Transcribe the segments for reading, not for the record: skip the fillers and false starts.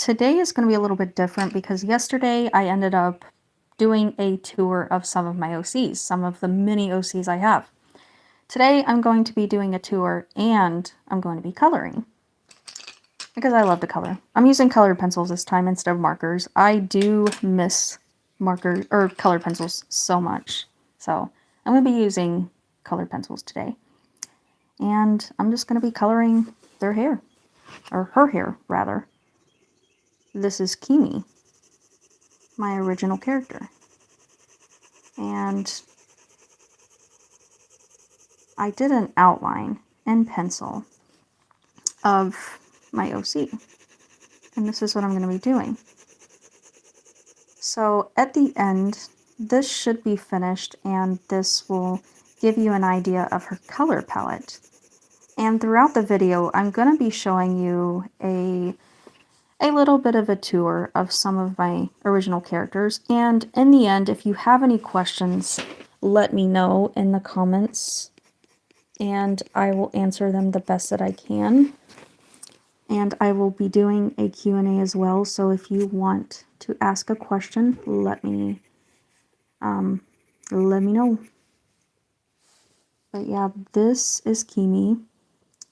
today is going to be a little bit different because yesterday I ended up doing a tour of some of my OCs, some of the mini OCs I have. Today I'm going to be doing a tour and I'm going to be coloring because I love to color. I'm using colored pencils this time instead of markers. I do miss marker or colored pencils so much. So I'm going to be using colored pencils today. And I'm just going to be coloring their hair, or her hair rather. This is Kimi, my original character. And I did an outline in pencil of my OC. And this is what I'm going to be doing. So at the end, this should be finished and this will give you an idea of her color palette. And throughout the video, I'm going to be showing you a little bit of a tour of some of my original characters. And in the end, if you have any questions, let me know in the comments and I will answer them the best that I can. And I will be doing a Q&A as well, so if you want to ask a question, let me know. But yeah, this is Kimi.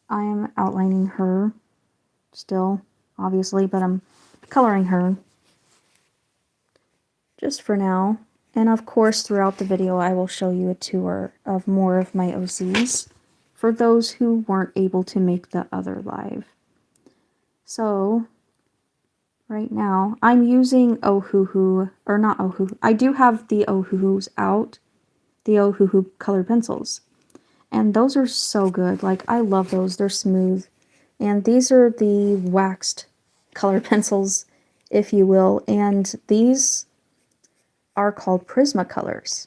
I am outlining her still, obviously, but I'm coloring her just for now. And of course, throughout the video, I will show you a tour of more of my OCs for those who weren't able to make the other live. So, right now, I'm using Ohuhu, or not Ohuhu. I do have the Ohuhus out, the Ohuhu colored pencils. And those are so good. Like, I love those. They're smooth. And these are the waxed colored pencils, if you will. And these are called Prismacolors.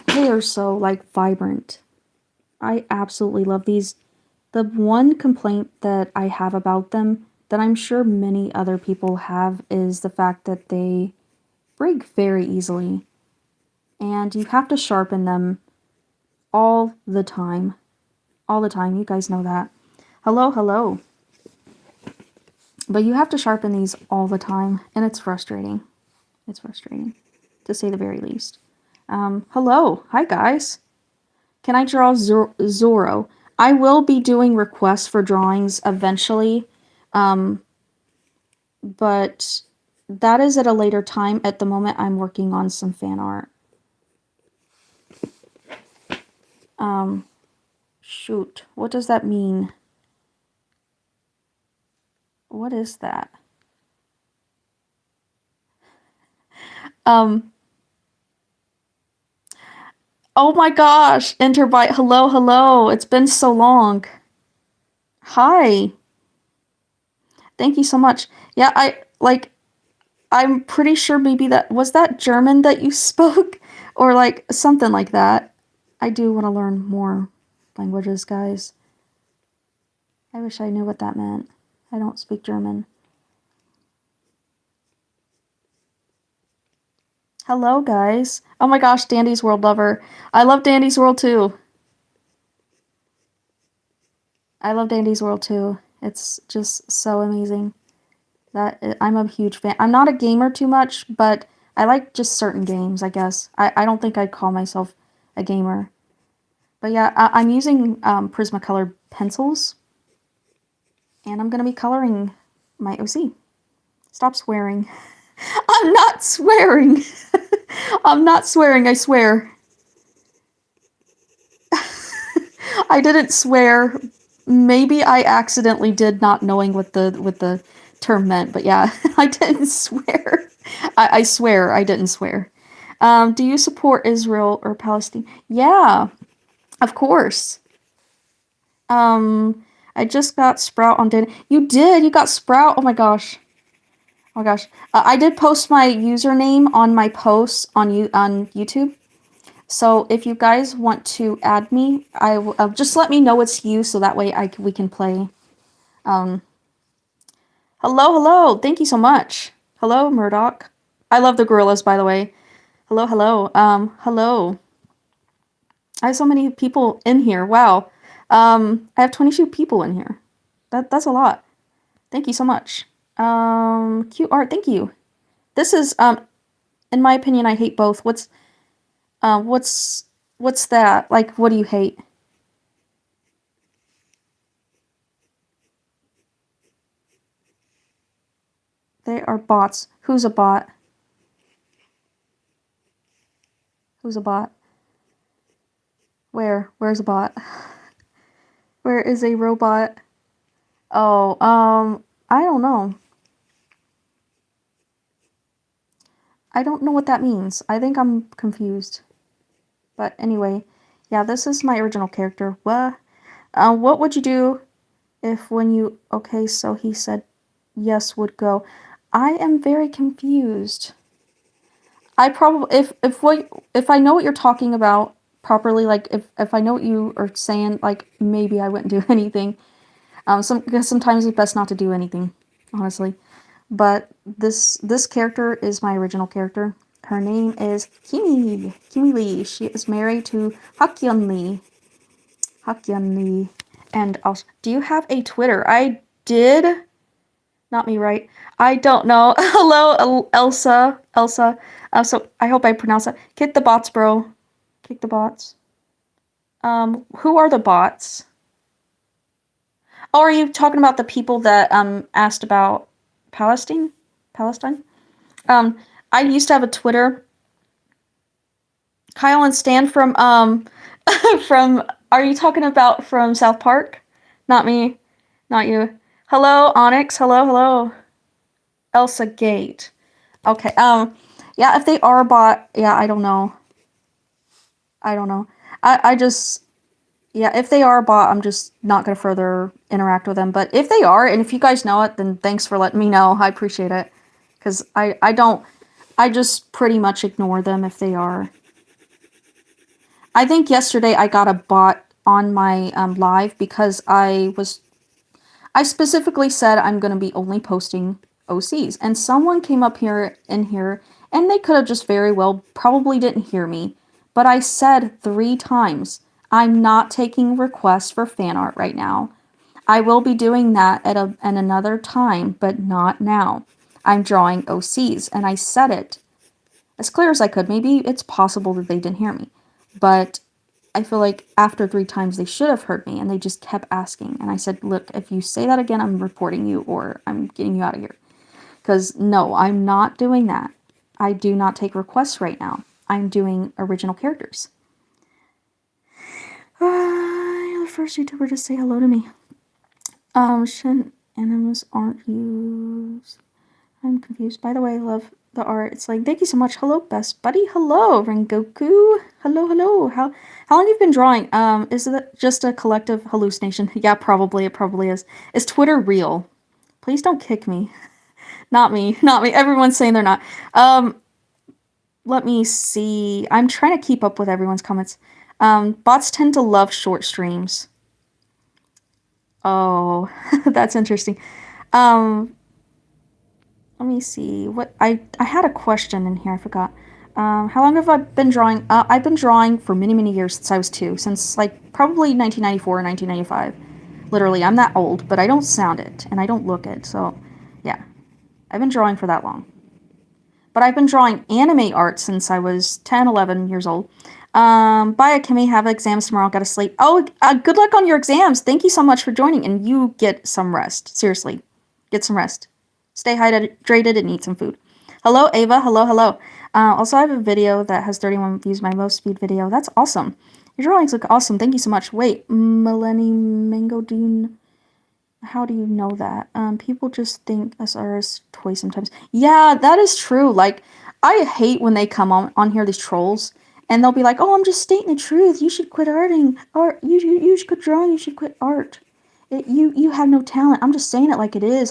They are so, like, vibrant. I absolutely love these. The one complaint that I have about them, that I'm sure many other people have, is the fact that they break very easily. And you have to sharpen them all the time. All the time, you guys know that. Hello, hello. But you have to sharpen these all the time, and it's frustrating. It's frustrating, to say the very least. Hello. Hi, guys. Can I draw Zorro? I will be doing requests for drawings eventually, but that is at a later time. At the moment, I'm working on some fan art. Shoot. What does that mean? What is that? Oh my gosh, Interbite, hello, hello. It's been so long. Hi. Thank you so much. Yeah, I'm pretty sure maybe was that German that you spoke? Or like something like that. I do want to learn more languages, guys. I wish I knew what that meant. I don't speak German. Hello, guys. Oh my gosh, Dandy's World lover. I love Dandy's World too. I love Dandy's World too. It's just so amazing. I'm a huge fan. I'm not a gamer too much, but I like just certain games, I guess. I don't think I'd call myself a gamer. But yeah, I'm using Prismacolor pencils. And I'm going to be coloring my OC. Stop swearing. I'm not swearing. I'm not swearing, I swear. I didn't swear. Maybe I accidentally did, not knowing what the term meant, but yeah, I didn't swear. I swear I didn't swear. Do you support Israel or Palestine? Yeah, of course. I just got Sprout on Danny. You did? You got Sprout? Oh my gosh. Oh my gosh. I did post my username on my posts on YouTube. So if you guys want to add me, I will just let me know it's you, so that way we can play. Hello, hello. Thank you so much. Hello, Murdoch. I love the gorillas, by the way. Hello, hello. Hello. I have so many people in here. Wow. I have 22 people in here. That's a lot. Thank you so much. Cute art. Thank you. This is, in my opinion, I hate both. What's that? Like, what do you hate? They are bots. Who's a bot? Who's a bot? Where? Where's a bot? Where is a robot? Oh, I don't know. I don't know what that means. I think I'm confused. But anyway, yeah, this is my original character. What would you do if when you... Okay, so he said yes would go. I am very confused. I probably... If I know what you're talking about properly, like, if I know what you are saying, like, maybe I wouldn't do anything. Because sometimes it's best not to do anything, honestly. But this character is my original character. Her name is Kimi Lee. She is married to Hakyeon Lee. And also, do you have a Twitter? I did. Not me, right? I don't know. Hello, Elsa. So I hope I pronounced that. Kick the bots, bro. Kick the bots. Who are the bots? Oh, are you talking about the people that asked about Palestine? Palestine? Um, I used to have a Twitter. Kyle and Stan from from are you talking about from South Park? Not me. Not you. Hello, Onyx. Hello. Elsa Gate. Okay. Yeah, if they are a bot, yeah, I don't know. I just yeah, if they are a bot, I'm just not gonna further interact with them. But if they are, and if you guys know it, then thanks for letting me know. I appreciate it. Because I don't, I just pretty much ignore them if they are. I think yesterday I got a bot on my live because I specifically said I'm going to be only posting OCs. And someone came up here in here and they could have just very well probably didn't hear me. But I said 3 times, I'm not taking requests for fan art right now. I will be doing that at another time, but not now. I'm drawing OCs, and I said it as clear as I could. Maybe it's possible that they didn't hear me, but I feel like after 3 times they should have heard me, and they just kept asking. And I said, look, if you say that again, I'm reporting you or I'm getting you out of here. Because no, I'm not doing that. I do not take requests right now. I'm doing original characters. You're the first YouTuber to say hello to me. Shin animals aren't used. I'm confused. By the way, I love the art. It's like, thank you so much. Hello, best buddy. Hello, Rengoku. Hello. How long have you been drawing? Is it just a collective hallucination? Yeah, probably. It probably is. Is Twitter real? Please don't kick me. Not me. Everyone's saying they're not. Let me see. I'm trying to keep up with everyone's comments. Bots tend to love short streams. Oh, that's interesting. Let me see. What I had a question in here. I forgot. How long have I been drawing? I've been drawing for many years since I was 2. Since like probably 1994 or 1995. Literally, I'm that old, but I don't sound it and I don't look it. So, yeah, I've been drawing for that long. But I've been drawing anime art since I was 10, 11 years old. Bye, Kimmy. Have exams tomorrow. Gotta sleep. Oh, good luck on your exams. Thank you so much for joining, and you get some rest. Seriously, get some rest. Stay hydrated and eat some food. Hello, Ava. Hello. Also, I have a video that has 31 views, my most viewed video. That's awesome. Your drawings look awesome. Thank you so much. Wait, Millennium Mango Dune. How do you know that? People just think SR is toys sometimes. Yeah, that is true. Like, I hate when they come on here, these trolls, and they'll be like, "Oh, I'm just stating the truth. You should quit arting, or you should quit drawing. You should quit art. You have no talent." I'm just saying it like it is.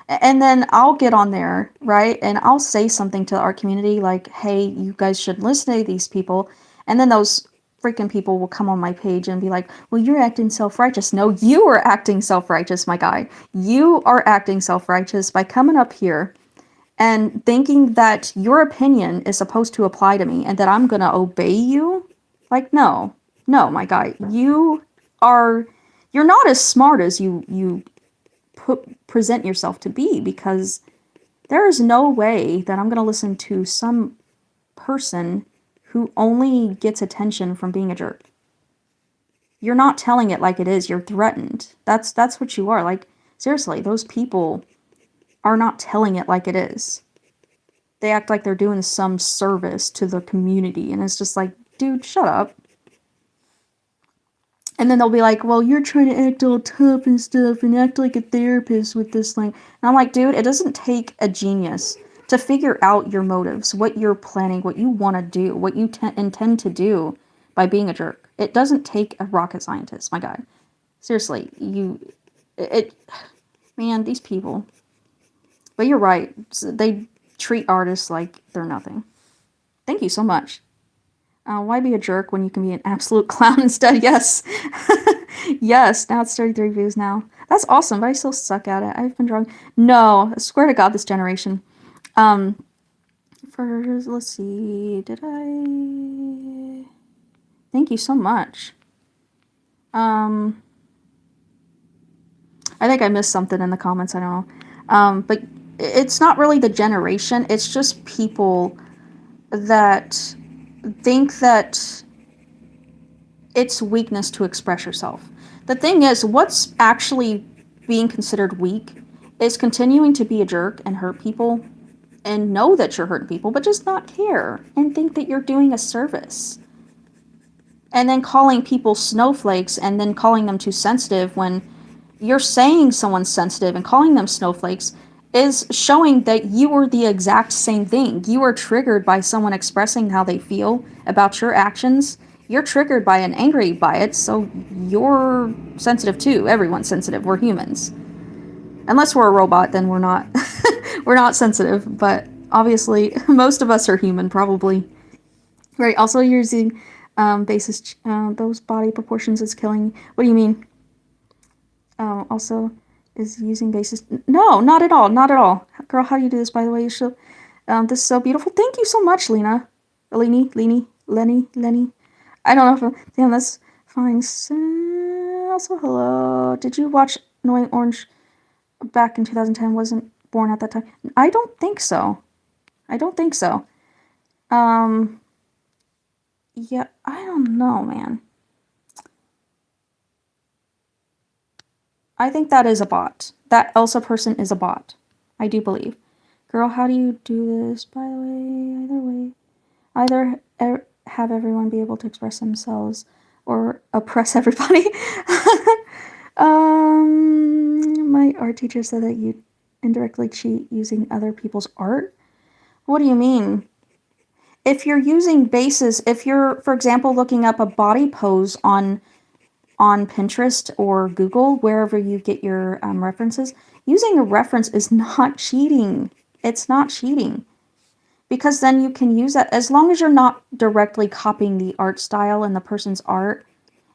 And then I'll get on there, right, and I'll say something to our community like, "Hey, you guys should listen to these people," and then those freaking people will come on my page and be like, well, you're acting self-righteous. No, you are acting self-righteous, my guy. You are acting self-righteous by coming up here and thinking that your opinion is supposed to apply to me and that I'm gonna obey you. Like, no, my guy. You're not as smart as you present yourself to be, because there is no way that I'm going to listen to some person who only gets attention from being a jerk. You're not telling it like it is. You're threatened. That's what you are. Like, seriously, those people are not telling it like it is. They act like they're doing some service to the community, and it's just like, dude, shut up. And then they'll be like, well, you're trying to act all tough and stuff and act like a therapist with this thing. And I'm like, dude, it doesn't take a genius to figure out your motives, what you're planning, what you want to do, what you intend to do by being a jerk. It doesn't take a rocket scientist, my guy. Seriously, man, these people. But you're right. They treat artists like they're nothing. Thank you so much. Why be a jerk when you can be an absolute clown instead? Yes. Yes, now it's 33 views now. That's awesome, but I still suck at it. I've been drawing. No, I swear to God, this generation. Let's see, did I? Thank you so much. I think I missed something in the comments, I don't know. But it's not really the generation, it's just people that think that it's weakness to express yourself. The thing is, what's actually being considered weak is continuing to be a jerk and hurt people and know that you're hurting people, but just not care and think that you're doing a service. And then calling people snowflakes and then calling them too sensitive when you're saying someone's sensitive and calling them snowflakes is showing that you are the exact same thing. You are triggered by someone expressing how they feel about your actions. You're triggered by and angry by it, so you're sensitive too. Everyone's sensitive. We're humans. Unless we're a robot, then we're not. We're not sensitive, but obviously most of us are human, probably. Right, also using basis, those body proportions is killing. What do you mean? Also, is using basis. No, not at all. Not at all. Girl, how do you do this, by the way? You should. This is so beautiful. Thank you so much, Lena. Lenny. I don't know if. Damn, that's fine. Also, hello. Did you watch Annoying Orange back in 2010? Wasn't born at that time. I don't think so. Yeah, I don't know, man. I think that is a bot. That Elsa person is a bot. I do believe. Girl, how do you do this, by the way? Either have everyone be able to express themselves or oppress everybody. My art teacher said that you indirectly cheat using other people's art. What do you mean? If you're using bases, if you're, for example, looking up a body pose on Pinterest or Google, wherever you get your references, using a reference is not cheating. It's not cheating. Because then you can use that, as long as you're not directly copying the art style and the person's art.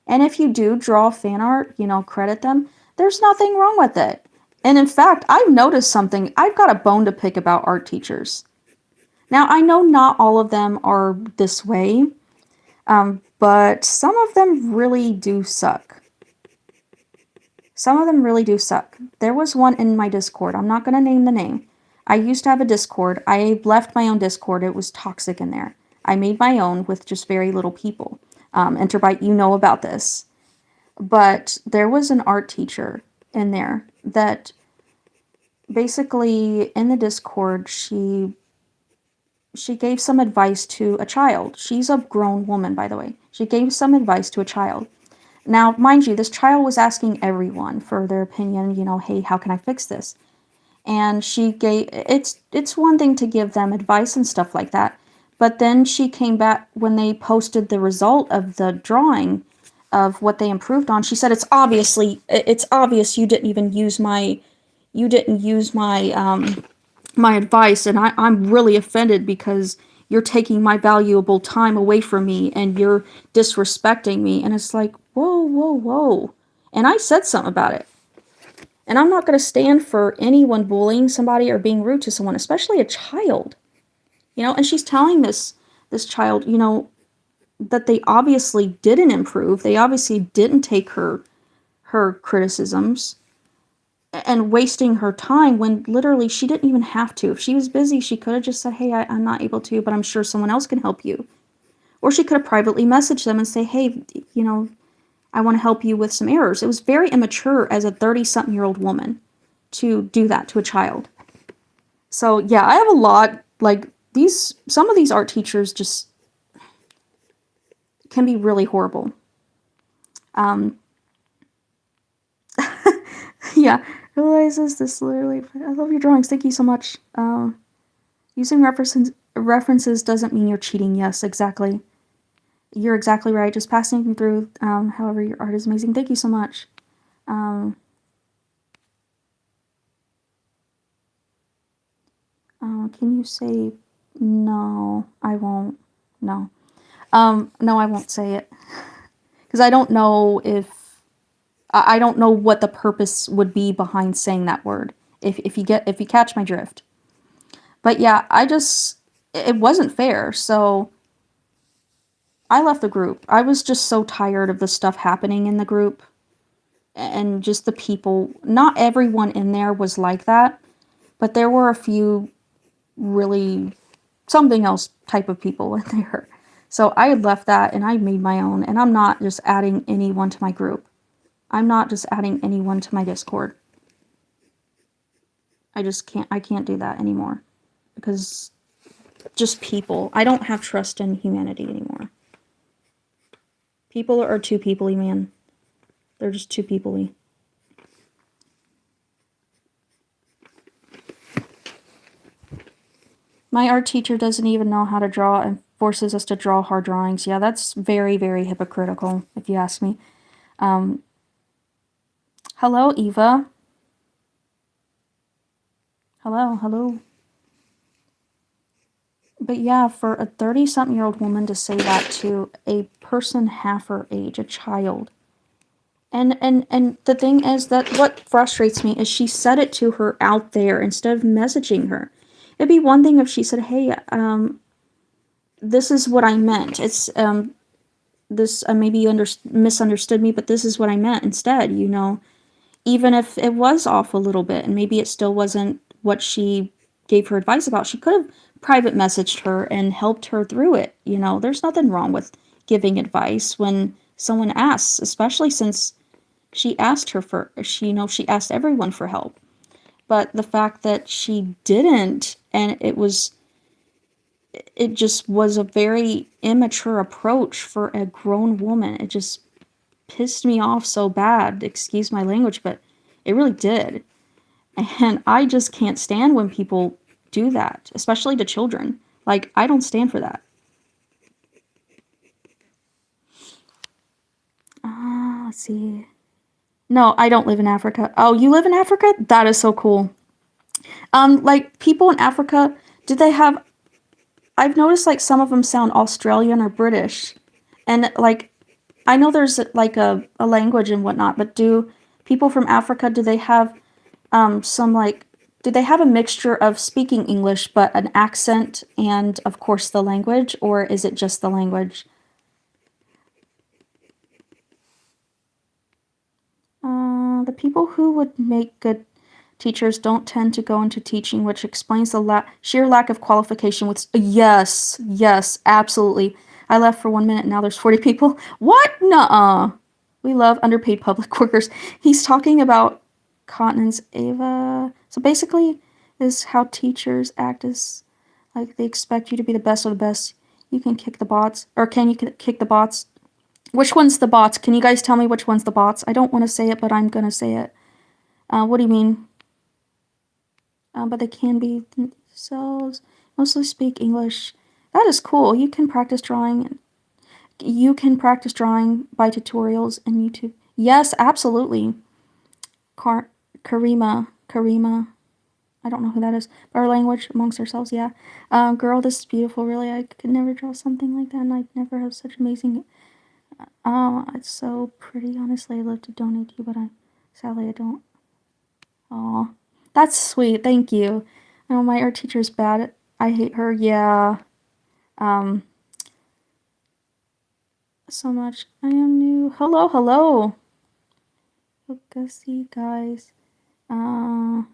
And if you do draw fan art, credit them, there's nothing wrong with it. And in fact, I've noticed something. I've got a bone to pick about art teachers. Now, I know not all of them are this way, but some of them really do suck. There was one in my Discord. I'm not going to name the name. I used to have a Discord. I left my own Discord. It was toxic in there. I made my own with just very little people. Enterbite, you know about this. But there was an art teacher in there that basically in the Discord, she gave some advice to a child. She's a grown woman, by the way. She gave some advice to a child. Now, mind you, this child was asking everyone for their opinion, hey, how can I fix this? And she gave, it's one thing to give them advice and stuff like that, but then she came back when they posted the result of the drawing of what they improved on. She said, it's obvious you didn't use my my advice, and I'm really offended because you're taking my valuable time away from me and you're disrespecting me. And it's like, whoa. And I said something about it. And I'm not going to stand for anyone bullying somebody or being rude to someone, especially a child. And she's telling this child, that they obviously didn't improve. They obviously didn't take her criticisms. and wasting her time when literally she didn't even have to. If she was busy, she could have just said, hey, I'm not able to, but I'm sure someone else can help you. Or she could have privately messaged them and say, hey, I want to help you with some errors. It was very immature as a 30-something-year-old woman to do that to a child. So, yeah, I have a lot, some of these art teachers just can be really horrible. Yeah, realizes this literally, I love your drawings, thank you so much. Using references doesn't mean you're cheating. Yes, exactly. You're exactly right. Just passing through, however, your art is amazing. Thank you so much. Um, can you say no? I won't. No. No, I won't say it because I don't know I don't know what the purpose would be behind saying that word. If you catch my drift. But yeah, it wasn't fair. So I left the group. I was just so tired of the stuff happening in the group and just the people. Not everyone in there was like that, but there were a few really something else type of people in there. So I had left that and I made my own, and I'm not just adding anyone to my group. I'm not just adding anyone to my Discord. I can't do that anymore because just people. I don't have trust in humanity anymore. People are too peoply, man. They're just too peoply. My art teacher doesn't even know how to draw and forces us to draw hard drawings. Yeah, that's very, very hypocritical, if you ask me. Hello, Eva. Hello, hello. But yeah, for a 30-something-year-old woman to say that to a person half her age, a child. And the thing is that what frustrates me is she said it to her out there instead of messaging her. It'd be one thing if she said, hey, this is what I meant. It's, this, maybe you misunderstood me, but this is what I meant instead, even if it was off a little bit and maybe it still wasn't what she gave her advice about, she could have private messaged her and helped her through it. There's nothing wrong with giving advice when someone asks, especially since she asked her for, she asked everyone for help. But the fact that she didn't, and it just was a very immature approach for a grown woman. It just pissed me off so bad. Excuse my language, but it really did. And I just can't stand when people do that, especially to children. Like, I don't stand for that. Let's see. No, I don't live in Africa. Oh, you live in Africa? That is so cool. Like, people in Africa, do they have... I've noticed, like, some of them sound Australian or British. And, like, I know there's, like, a language and whatnot, but do people from Africa, do they have some, like... Do they have a mixture of speaking English, but an accent and, of course, the language? Or is it just the language? The people who would make good teachers don't tend to go into teaching, which explains the sheer lack of qualification with... Yes, yes, absolutely. I left for 1 minute, now there's 40 people. What? Nuh-uh. We love underpaid public workers. He's talking about continents, Ava. So basically, is how teachers act as like they expect you to be the best of the best. You can kick the bots, or can you kick the bots? Which one's the bots? Can you guys tell me which one's the bots? I don't want to say it, but I'm gonna say it. What do you mean? But they can be themselves. Mostly speak English. That is cool. You can practice drawing. You can practice drawing by tutorials and YouTube. Yes, absolutely. Karima. I don't know who that is. But our language amongst ourselves, yeah. Girl, this is beautiful. Really, I could never draw something like that, and I'd never have such amazing... it's so pretty. Honestly, I'd love to donate to you, but sadly I don't. Aw, that's sweet. Thank you. I know my art teacher's bad. I hate her. Yeah. Um, so much. I am new. Hello, hello. Gussie, guys. Yeah,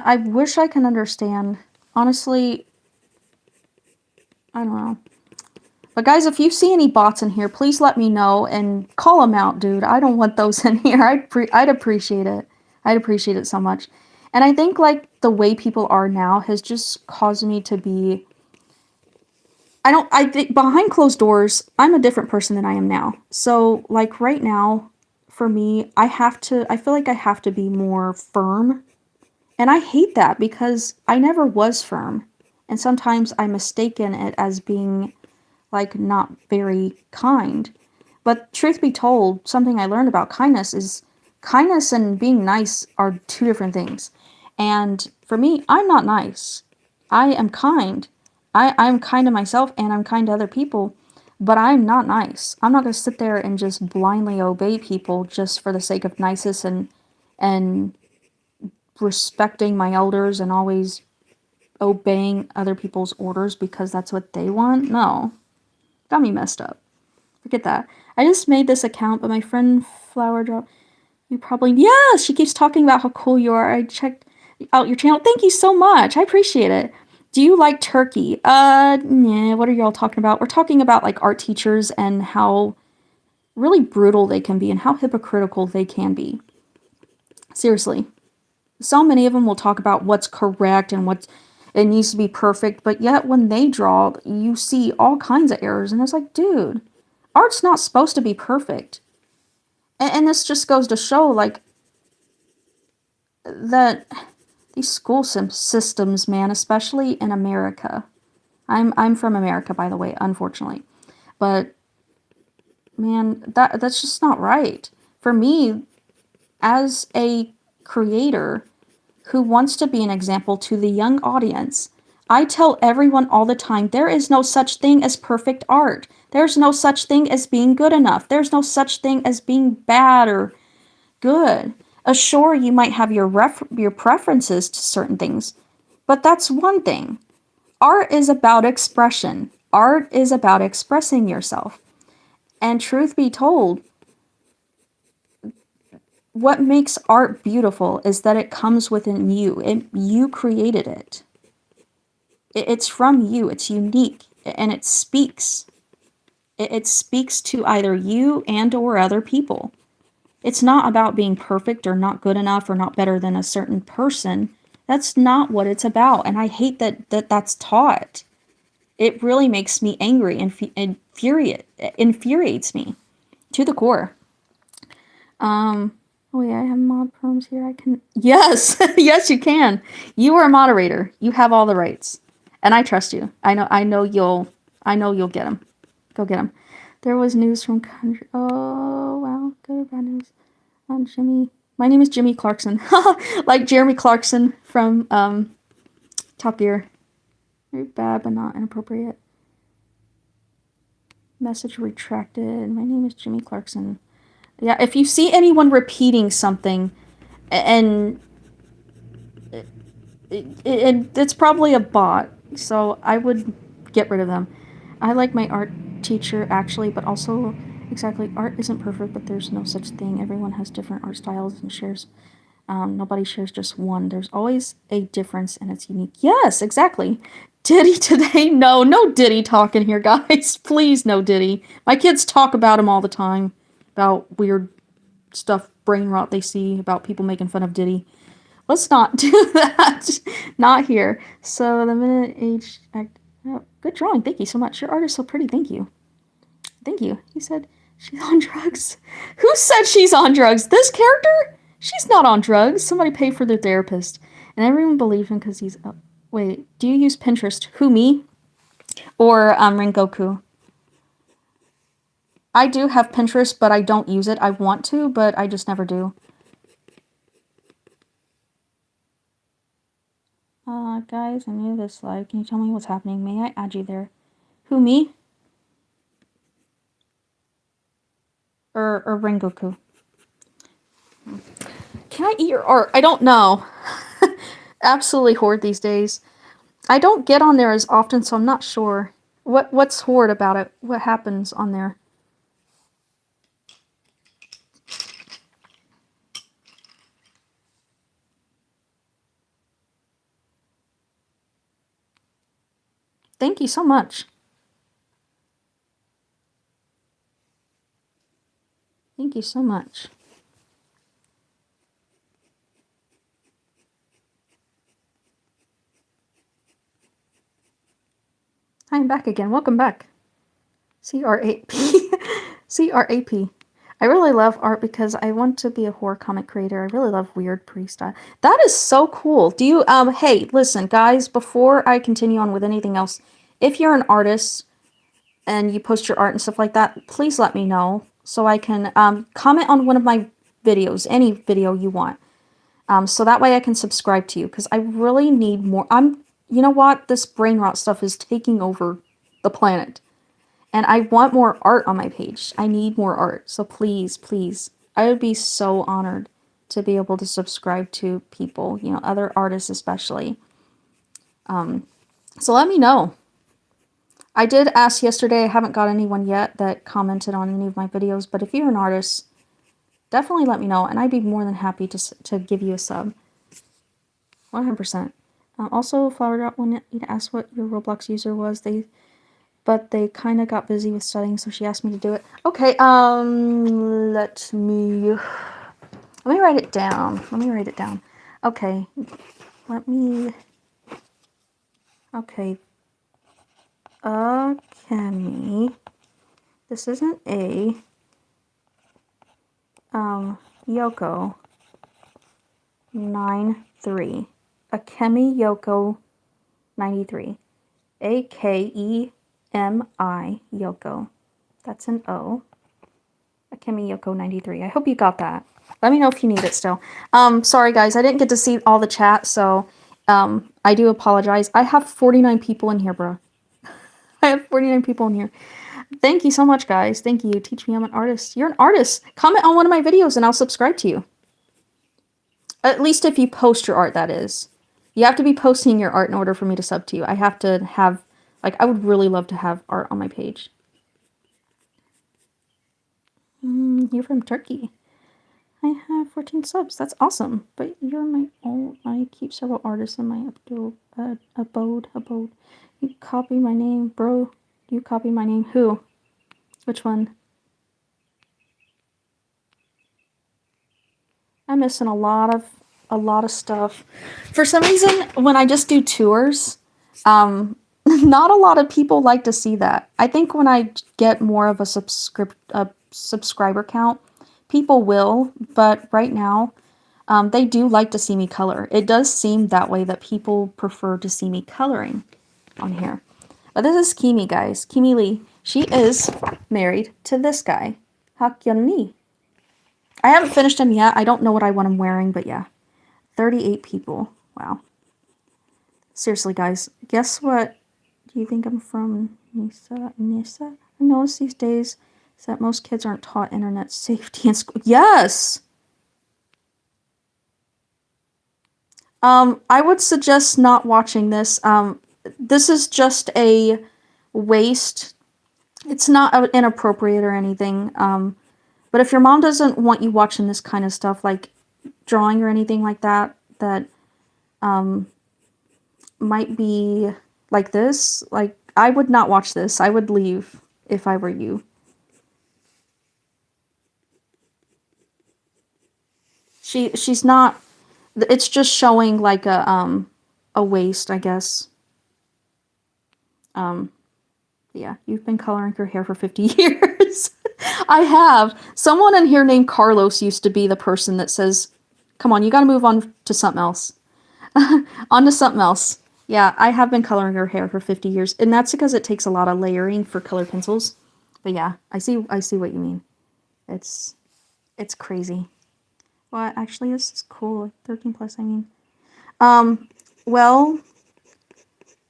I wish I can understand. Honestly, I don't know. But guys, if you see any bots in here, please let me know and call them out, dude. I don't want those in here. I'd appreciate it. I'd appreciate it so much. And I think like the way people are now has just caused me to be. I think behind closed doors, I'm a different person than I am now. So like right now, for me, I feel like I have to be more firm. And I hate that because I never was firm. And sometimes I mistaken it as being like not very kind. But truth be told, something I learned about kindness is kindness and being nice are two different things. And for me, I'm not nice. I am kind. I'm kind to myself and I'm kind to other people, but I'm not nice. I'm not going to sit there and just blindly obey people just for the sake of niceness and respecting my elders and always obeying other people's orders because that's what they want. No, got me messed up. Forget that. I just made this account, but my friend Flower Drop, you probably, yeah, she keeps talking about how cool you are. I checked out your channel. Thank you so much. I appreciate it. Do you like turkey? Yeah, what are y'all talking about? We're talking about like art teachers and how really brutal they can be and how hypocritical they can be. Seriously. So many of them will talk about what's correct and what it needs to be perfect, but yet when they draw, you see all kinds of errors, and it's like, dude, art's not supposed to be perfect. And this just goes to show, like, that these school systems, man, especially in America. I'm from America, by the way, unfortunately, but man, that's just not right. For me, as a creator who wants to be an example to the young audience, I tell everyone all the time there is no such thing as perfect art. There's no such thing as being good enough. There's no such thing as being bad or good. Sure, you might have your preferences to certain things, but that's one thing. Art is about expression. Art is about expressing yourself. And truth be told, what makes art beautiful is that it comes within you. You created it. It's from you. It's unique, and it speaks. It speaks to either you and or other people. It's not about being perfect or not good enough or not better than a certain person. That's not what it's about, and I hate that's taught. It really makes me angry and infuriates me to the core. Oh yeah, I have mod proms here. I can. Yes, yes, you can. You are a moderator. You have all the rights, and I trust you. I know you'll. I know you'll get them. Go get them. There was news from country. Oh wow, good or bad news? Jimmy. My name is Jimmy Clarkson. Like Jeremy Clarkson from Top Gear. Very bad, but not inappropriate. Message retracted. My name is Jimmy Clarkson. Yeah, if you see anyone repeating something, and it's probably a bot, so I would get rid of them. I like my art teacher actually, but also exactly art isn't perfect, but there's no such thing. Everyone has different art styles and shares. Nobody shares just one. There's always a difference, and it's unique. Yes, exactly. Diddy today? No, no Diddy talking here, guys. Please, no Diddy. My kids talk about him all the time, about weird stuff, brain rot they see, about people making fun of Diddy. Let's not do that. Not here. So the minute age act. Oh, good drawing. Thank you so much. Your art is so pretty. Thank you. Thank you. He said she's on drugs. Who said she's on drugs? This character? She's not on drugs. Somebody paid for their therapist, and everyone believes him because he's. Wait, do you use Pinterest? Who, me or Rengoku? I do have Pinterest, but I don't use it. I want to, but I just never do. Guys, I'm new to this live. Can you tell me what's happening? May I add you there? Who, me? Or Rengoku? Can I eat your art? I don't know. Absolutely hoard these days. I don't get on there as often, so I'm not sure. What's hoard about it? What happens on there? Thank you so much. Thank you so much. Hi, I'm back again. Welcome back. C-R-A-P. C-R-A-P. I really love art because I want to be a horror comic creator. I really love weird pre-style. That is so cool. Do you, hey, listen, guys, before I continue on with anything else, if you're an artist and you post your art and stuff like that, please let me know so I can, comment on one of my videos, any video you want. So that way I can subscribe to you because I really need more. You know what? This brain rot stuff is taking over the planet. And I want more art on my page. I need more art. So please, please, I would be so honored to be able to subscribe to people, you know, other artists especially. So let me know. I did ask yesterday, I haven't got anyone yet that commented on any of my videos, but if you're an artist, definitely let me know, and I'd be more than happy to give you a sub. 100%. Also, Flower Drop wanted me to ask what your Roblox user was. But they kind of got busy with studying, so she asked me to do it. Okay, let me write it down. Let me write it down. Okay, okay, Akemi. This isn't a, Yoko 93. Akemi Yoko 93. Akemi Yoko. That's an O. Akemi Yoko 93. I hope you got that. Let me know if you need it still. Sorry guys, I didn't get to see all the chat, so I do apologize. I have 49 people in here, bro. I have 49 people in here. Thank you so much, guys. Thank you. Teach me I'm an artist. You're an artist. Comment on one of my videos and I'll subscribe to you. At least if you post your art, that is. You have to be posting your art in order for me to sub to you. I have to have, like, I would really love to have art on my page. You're from Turkey. I have 14 subs. That's awesome. But you're my own. I keep several artists in my abode. You copy my name, bro. You copy my name. Who? Which one? I'm missing a lot of stuff. For some reason, when I just do tours, not a lot of people like to see that. I think when I get more of a subscriber count, people will. But right now, they do like to see me color. It does seem that way that people prefer to see me coloring on here. But this is Kimi, guys. Kimi Lee. She is married to this guy, Hakyeon Lee. I haven't finished him yet. I don't know what I want him wearing, but yeah. 38 people. Wow. Seriously, guys. Guess what? Do you think I'm from Nisa? I notice these days that most kids aren't taught internet safety in school. Yes! I would suggest not watching this. This is just a waste. It's not inappropriate or anything. But if your mom doesn't want you watching this kind of stuff, like drawing or anything like that, that might be like this, like, I would not watch this. I would leave if I were you. She's not. It's just showing like a waist, I guess. Yeah, you've been coloring your hair for 50 years. I have. Someone in here named Carlos used to be the person that says, come on, you gotta move on to something else. On to something else. Yeah, I have been coloring her hair for 50 years, and that's because it takes a lot of layering for colored pencils. But yeah, I see what you mean. It's crazy. Well, actually, this is cool. Like 13 plus, I mean. Well,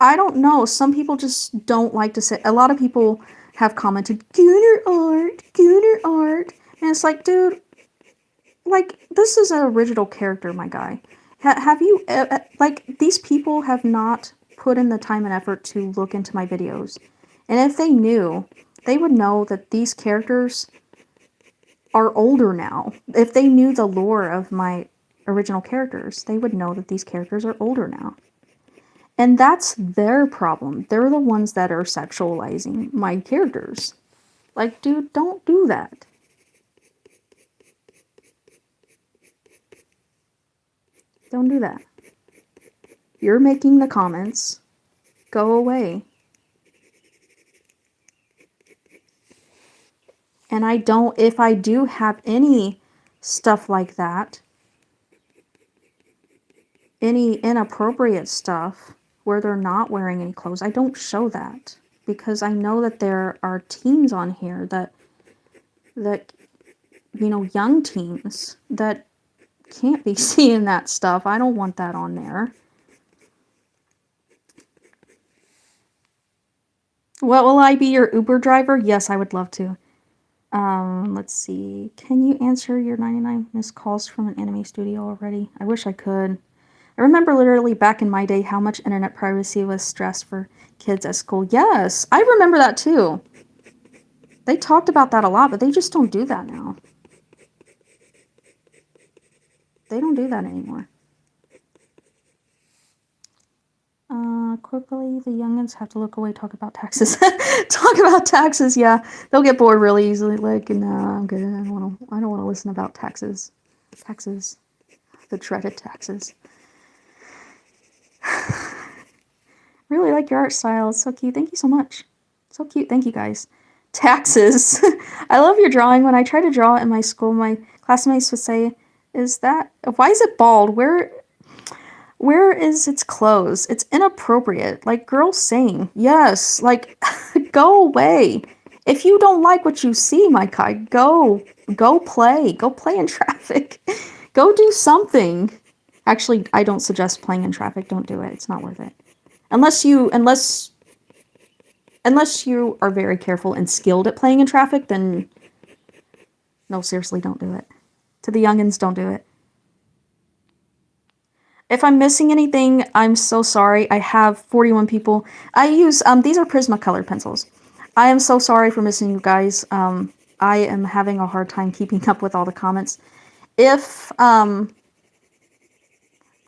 I don't know. Some people just don't like to say. A lot of people have commented, Gooner art. And it's like, dude, like, this is an original character, my guy. Have you, like, these people have not put in the time and effort to look into my videos. And if they knew, they would know that these characters are older now. If they knew the lore of my original characters, they would know that these characters are older now. And that's their problem. They're the ones that are sexualizing my characters. Like, dude, don't do that. Don't do that. You're making the comments. Go away. And I don't, if I do have any stuff like that, any inappropriate stuff where they're not wearing any clothes, I don't show that. Because I know that there are teens on here that you know, young teens that can't be seeing that stuff. I don't want that on there. What will I be, your Uber driver? Yes, I would love to. Let's see. Can you answer your 99 missed calls from an anime studio already? I wish I could. I remember literally back in my day how much internet privacy was stress for kids at school. Yes, I remember that too. They talked about that a lot, but they just don't do that now. They don't do that anymore. Quickly, the youngins have to look away, talk about taxes. Talk about taxes, yeah. They'll get bored really easily, like, no, I'm good. I don't want to listen about taxes. Taxes. The dreaded taxes. Really like your art style. It's so cute. Thank you so much. So cute. Thank you, guys. Taxes. I love your drawing. When I try to draw in my school, my classmates would say, why is it bald? Where is its clothes? It's inappropriate. Like, girls sing. Yes, like, go away. If you don't like what you see, my guy, go play. Go play in traffic. Go do something. Actually, I don't suggest playing in traffic. Don't do it. It's not worth it. Unless you are very careful and skilled at playing in traffic, then no, seriously, don't do it. To the youngins, don't do it. If I'm missing anything, I'm so sorry. I have 41 people. I use, these are Prismacolor pencils. I am so sorry for missing you guys. I am having a hard time keeping up with all the comments. If,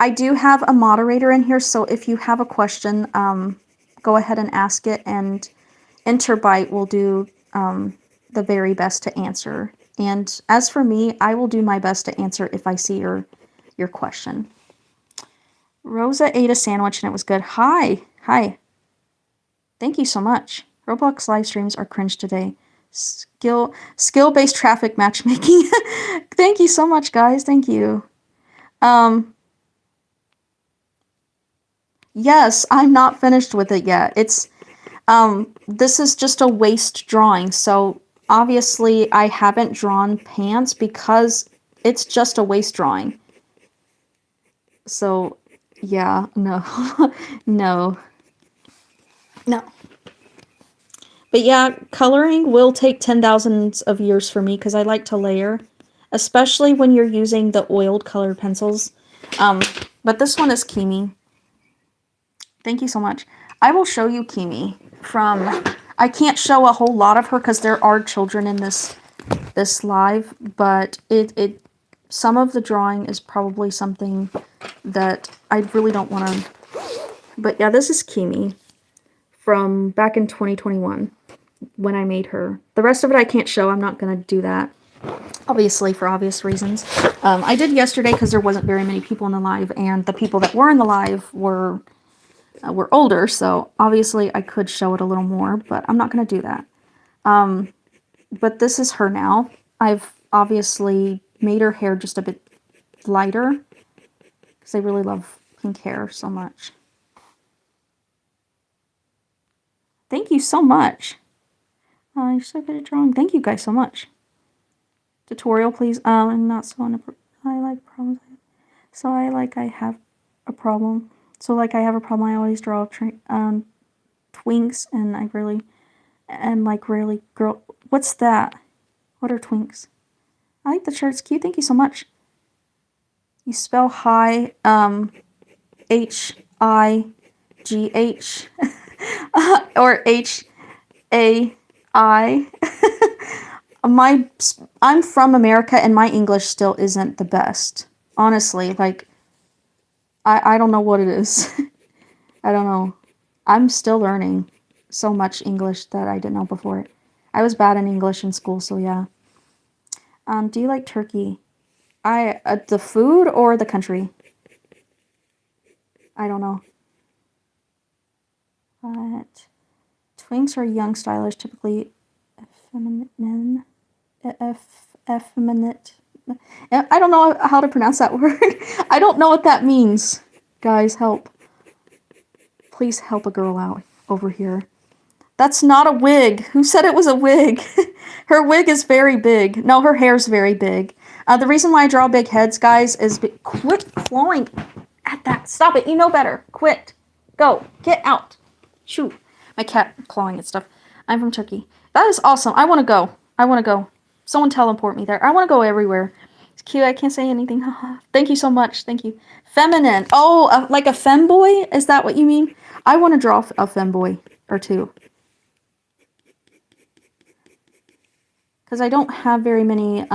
I do have a moderator in here, so if you have a question, go ahead and ask it, and Interbite will do, the very best to answer. And as for me, I will do my best to answer if I see your question. Rosa ate a sandwich and it was good. Hi. Thank you so much. Roblox live streams are cringe today. Skill-based traffic matchmaking. Thank you so much, guys. Thank you. Yes, I'm not finished with it yet. It's, this is just a waist drawing. So obviously I haven't drawn pants because it's just a waist drawing. So yeah, no, no. But yeah, coloring will take 10,000 of years for me because I like to layer, especially when you're using the oiled colored pencils. But this one is Kimi. Thank you so much. I will show you Kimi from, I can't show a whole lot of her because there are children in this live, but some of the drawing is probably something that I really don't want to, but yeah, this is Kimi from back in 2021 when I made her. The rest of it I can't show. I'm not going to do that, obviously, for obvious reasons. I did yesterday because there wasn't very many people in the live, and the people that were in the live were older, so obviously I could show it a little more, but I'm not going to do that. But this is her now. I've obviously made her hair just a bit lighter because I really love pink hair so much. Thank you so much. You're so good at drawing. Thank you guys so much. Tutorial, please. I'm not so I like problems. So I have a problem. So like I have a problem. I always draw twinks, and I really rarely girl. What's that? What are twinks? I like the shirt. It's cute. Thank you so much. You spell high, H-I-G-H, or H-A-I. I'm from America, and my English still isn't the best. Honestly, like, I don't know what it is. I don't know. I'm still learning so much English that I didn't know before. I was bad in English in school, so yeah. Do you like turkey? The food or the country? I don't know. But twinks are young, stylish, typically effeminate. Effeminate. I don't know how to pronounce that word. I don't know what that means. Guys, help. Please help a girl out over here. That's not a wig. Who said it was a wig? Her wig is very big. No, her hair's very big. The reason why I draw big heads, guys, is quit clawing at that. Stop it. You know better. Quit. Go. Get out. Shoot. My cat clawing at stuff. I'm from Turkey. That is awesome. I want to go. I want to go. Someone teleport me there. I want to go everywhere. It's cute. I can't say anything. Thank you so much. Thank you. Feminine. Oh, like a femboy? Is that what you mean? I want to draw a femboy or two. Because I don't have very many,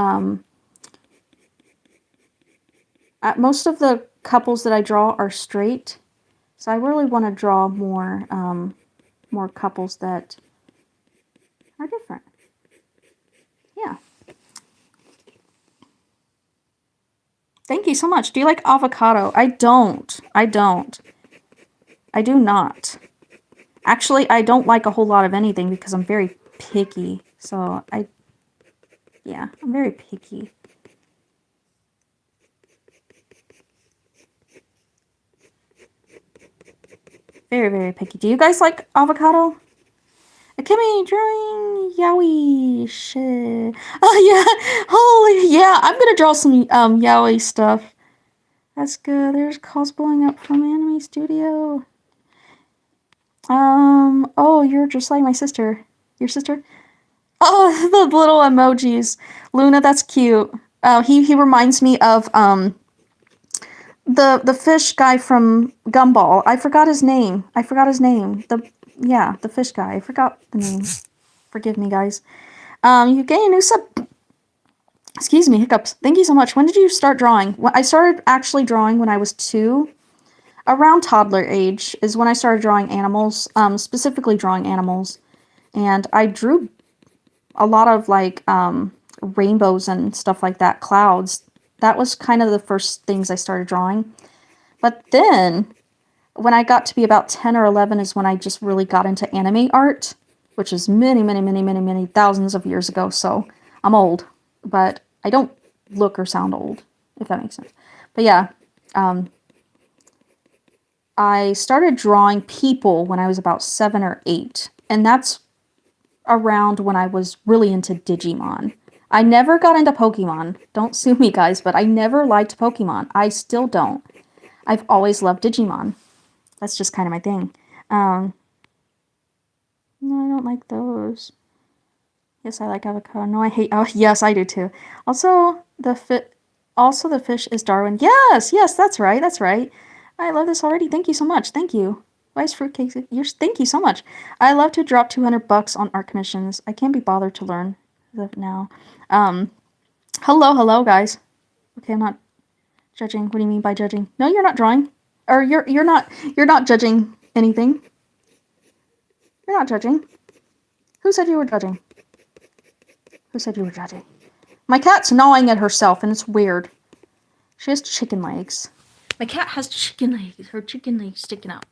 most of the couples that I draw are straight, so I really want to draw more, more couples that are different. Yeah. Thank you so much. Do you like avocado? I don't. I don't. I do not. Actually, I don't like a whole lot of anything because I'm very picky, so yeah, I'm very picky. Very, very picky. Do you guys like avocado? Akemi drawing yaoi shit. Oh yeah, holy yeah! I'm gonna draw some yaoi stuff. That's good. There's calls blowing up from Anime Studio. Oh, you're just like my sister. Your sister? Oh, the little emojis. Luna, that's cute. He reminds me of the fish guy from Gumball. I forgot his name. The fish guy. I forgot the name. Forgive me, guys. You gain a new sub. Excuse me, hiccups. Thank you so much. When did you start drawing? I started actually drawing when I was 2. Around toddler age is when I started drawing animals, specifically drawing animals. And I drew a lot of like rainbows and stuff like that, clouds. That was kind of the first things I started drawing. But then when I got to be about 10 or 11 is when I just really got into anime art, which is many thousands of years ago. So I'm old, but I don't look or sound old, if that makes sense. But yeah, I started drawing people when I was about 7 or 8. And that's around when I was really into Digimon. I never got into Pokemon. Don't sue me, guys, but I never liked Pokemon. I still don't. I've always loved Digimon. That's just kind of my thing. No, I don't like those. Yes, I like avocado. No, I hate. Oh, yes, I do too. Also, the fish is Darwin. Yes, that's right. That's right. I love this already. Thank you so much. Thank you. Why is fruitcake? Thank you so much. I love to drop $200 on art commissions. I can't be bothered to learn now. Hello, guys. Okay, I'm not judging. What do you mean by judging? No, you're not drawing. Or you're not judging anything. You're not judging. Who said you were judging? Who said you were judging? My cat's gnawing at herself, and it's weird. She has chicken legs. My cat has chicken legs. Her chicken legs sticking out.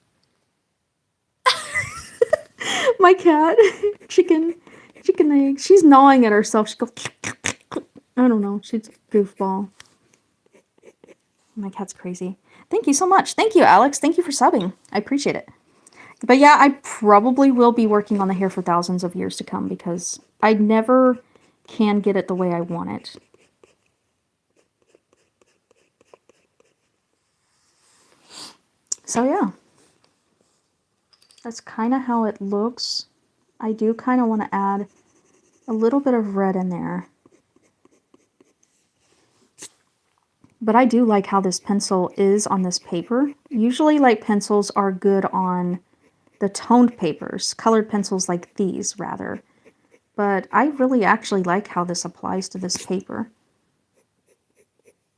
My cat, chicken legs. She's gnawing at herself. She goes. I don't know. She's a goofball. My cat's crazy. Thank you so much. Thank you, Alex. Thank you for subbing. I appreciate it. But yeah, I probably will be working on the hair for thousands of years to come because I never can get it the way I want it. So yeah. That's kind of how it looks. I do kind of want to add a little bit of red in there. But I do like how this pencil is on this paper. Usually, like, pencils are good on the toned papers. Colored pencils like these, rather. But I really actually like how this applies to this paper.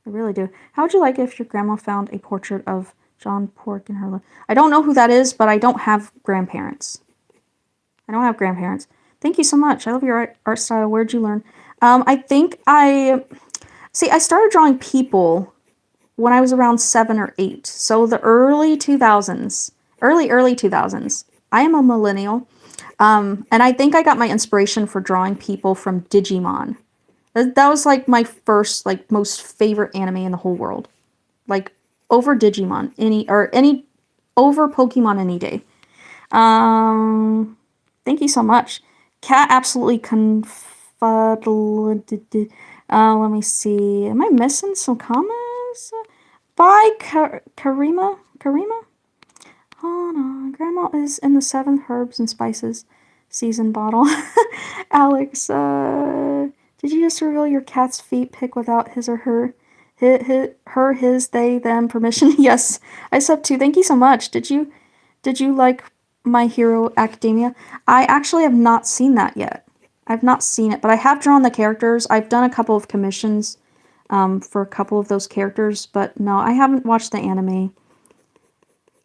I really do. How would you like if your grandma found a portrait of John Pork and her. I don't know who that is, but I don't have grandparents. I don't have grandparents. Thank you so much. I love your art style. Where'd you learn? I think I started drawing people when I was around 7 or 8. So the early 2000s, early 2000s. I am a millennial. And I think I got my inspiration for drawing people from Digimon. That was like my first, like, most favorite anime in the whole world. Like, over Digimon, any over Pokemon any day. Thank you so much. Cat absolutely confuddled. Let me see. Am I missing some comments? Bye, Karima. Karima? Hold on. Grandma is in the 7th Herbs and Spices season bottle. Alex, did you just reveal your cat's feet pic without his or her? His, they, them permission? Yes, I sub too. Thank you so much. Did you like My Hero Academia? I actually have not seen that yet. I've not seen it, but I have drawn the characters. I've done a couple of commissions for a couple of those characters, but no, I haven't watched the anime.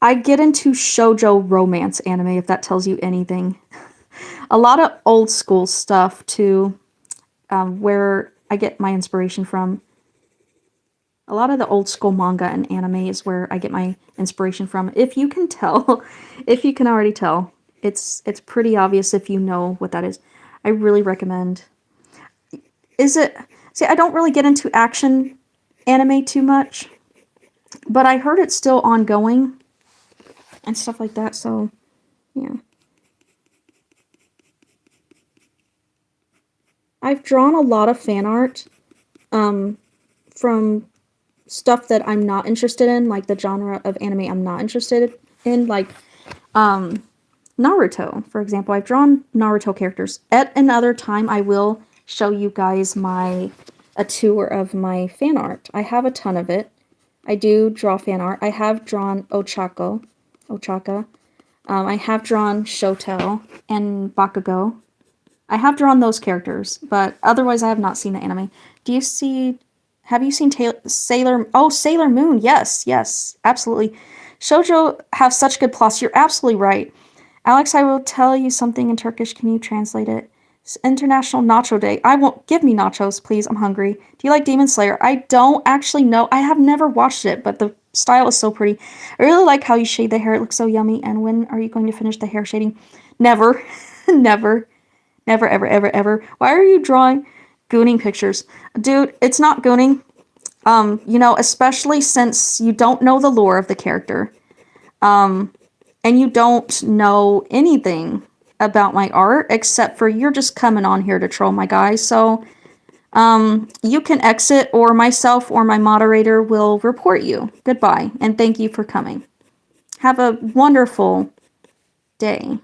I get into shoujo romance anime, if that tells you anything. A lot of old school stuff, too, where I get my inspiration from. A lot of the old school manga and anime is where I get my inspiration from. If you can tell, if you can already tell, it's pretty obvious if you know what that is. I really recommend. See, I don't really get into action anime too much, but I heard it's still ongoing and stuff like that, so yeah. I've drawn a lot of fan art from stuff that I'm not interested in, like the genre of anime I'm not interested in, like Naruto, for example. I've drawn Naruto characters. At another time, I will show you guys a tour of my fan art. I have a ton of it. I do draw fan art. I have drawn Ochaka. I have drawn Shotel and Bakugo. I have drawn those characters, but otherwise I have not seen the anime. Have you seen Sailor Moon? Yes, absolutely. Shoujo have such good plots. You're absolutely right. Alex, I will tell you something in Turkish. Can you translate it? It's International Nacho Day. I won't give me nachos, please. I'm hungry. Do you like Demon Slayer? I don't actually know. I have never watched it, but the style is so pretty. I really like how you shade the hair. It looks so yummy. And when are you going to finish the hair shading? Never. Never. Never, ever, ever, ever. Why are you drawing gooning pictures? Dude, it's not gooning. Especially since you don't know the lore of the character. And you don't know anything about my art, except for you're just coming on here to troll my guy. So, you can exit, or myself or my moderator will report you. Goodbye, and thank you for coming. Have a wonderful day.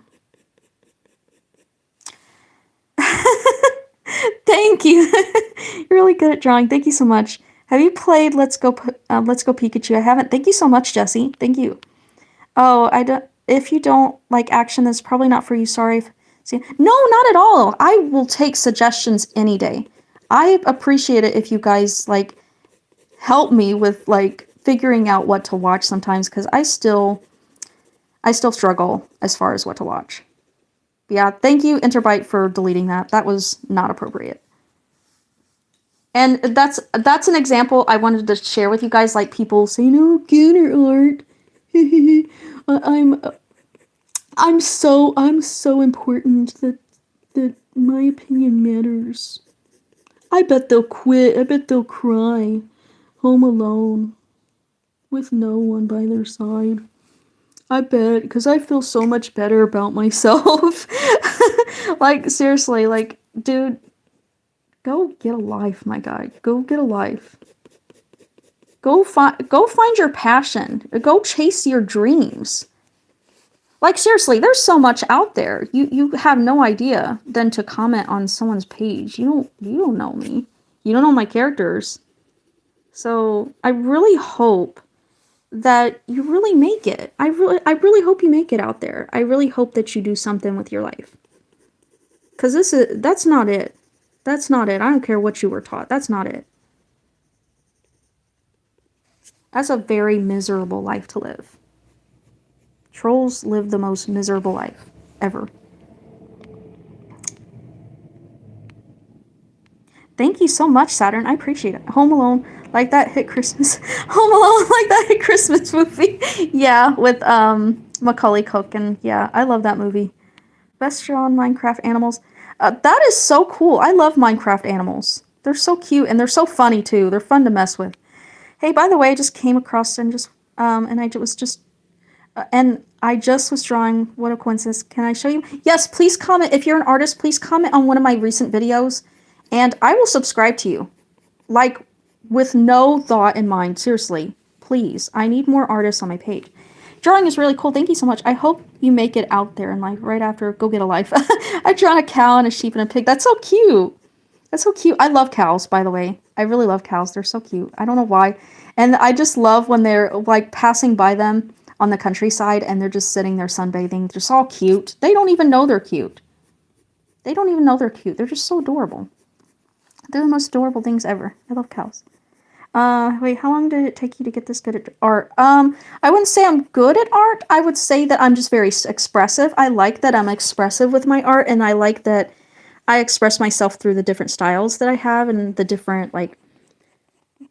Thank you. You're really good at drawing. Thank you so much. Have you played Let's Go Pikachu? I haven't. Thank you so much, Jesse. Thank you. Oh, I don't. If you don't like action, that's probably not for you. Sorry. See, no, not at all. I will take suggestions any day. I appreciate it if you guys like help me with like figuring out what to watch sometimes, because I still struggle as far as what to watch. Yeah, thank you, Interbite, for deleting that. That was not appropriate. And that's an example I wanted to share with you guys. Like, people say, no, counter art. I'm so important that my opinion matters. I bet they'll quit. I bet they'll cry. Home alone. With no one by their side. I bet, because I feel so much better about myself. Like, seriously, like, dude, go get a life, my guy. Go get a life. Go find your passion. Go chase your dreams. Like, seriously, there's so much out there. You have no idea than to comment on someone's page. You don't know me. You don't know my characters. So I really hope that you really make it. I really hope you make it out there. I really hope that you do something with your life. 'Cause that's not it. That's not it. I don't care what you were taught. That's not it. That's a very miserable life to live. Trolls live the most miserable life ever. Thank you so much, Saturn. I appreciate it. Home Alone, like that hit Christmas. Home Alone, like that hit Christmas movie. Yeah, with Macaulay Culkin. Yeah, I love that movie. Best drawn Minecraft animals. That is so cool. I love Minecraft animals. They're so cute and they're so funny too. They're fun to mess with. Hey, by the way, I just came across and just and I was just and I just was drawing. What a coincidence! Can I show you? Yes, please comment if you're an artist. Please comment on one of my recent videos, and I will subscribe to you. Like with no thought in mind. Seriously, please. I need more artists on my page. Drawing is really cool. Thank you so much. I hope you make it out there in life right after Go Get a Life. I drawn a cow and a sheep and a pig. That's so cute. That's so cute. I love cows, by the way. I really love cows. They're so cute. I don't know why. And I just love when they're like passing by them on the countryside and they're just sitting there sunbathing. They're just all cute. They don't even know they're cute. They don't even know they're cute. They're just so adorable. They're the most adorable things ever. I love cows. Wait, how long did it take you to get this good at art? I wouldn't say I'm good at art. I would say that I'm just very expressive. I like that I'm expressive with my art, and I like that I express myself through the different styles that I have and the different, like,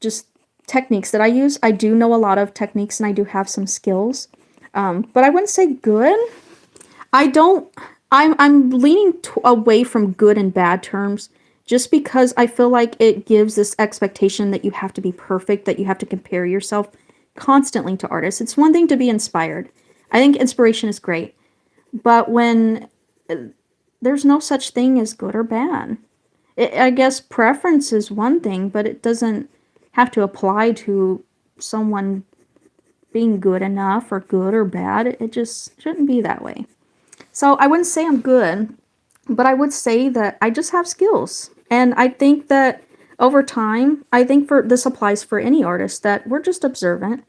just techniques that I use. I do know a lot of techniques, and I do have some skills. But I wouldn't say good. I'm leaning away from good and bad terms just because I feel like it gives this expectation that you have to be perfect, that you have to compare yourself constantly to artists. It's one thing to be inspired. I think inspiration is great. But when there's no such thing as good or bad. I guess preference is one thing, but it doesn't have to apply to someone being good enough or good or bad. It just shouldn't be that way. So I wouldn't say I'm good, but I would say that I just have skills. And I think that over time, I think this applies for any artist, that we're just observant,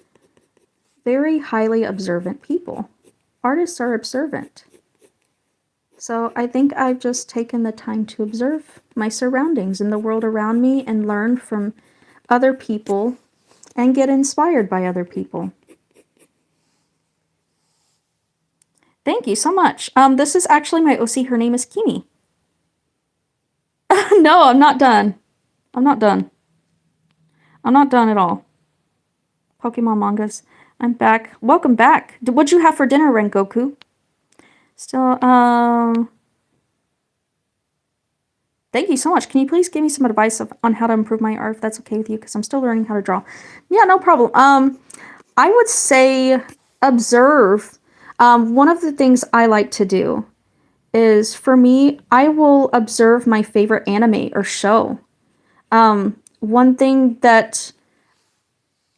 very highly observant people. Artists are observant. So I think I've just taken the time to observe my surroundings and the world around me and learn from other people and get inspired by other people. Thank you so much. This is actually my OC. Her name is Kimi. No, I'm not done. I'm not done. I'm not done at all. Pokemon mangas. I'm back. Welcome back. What'd you have for dinner, Rengoku? Still, thank you so much. Can you please give me some advice on how to improve my art, if that's okay with you? Because I'm still learning how to draw. Yeah, no problem. I would say observe. One of the things I like to do is, for me, I will observe my favorite anime or show. One thing that,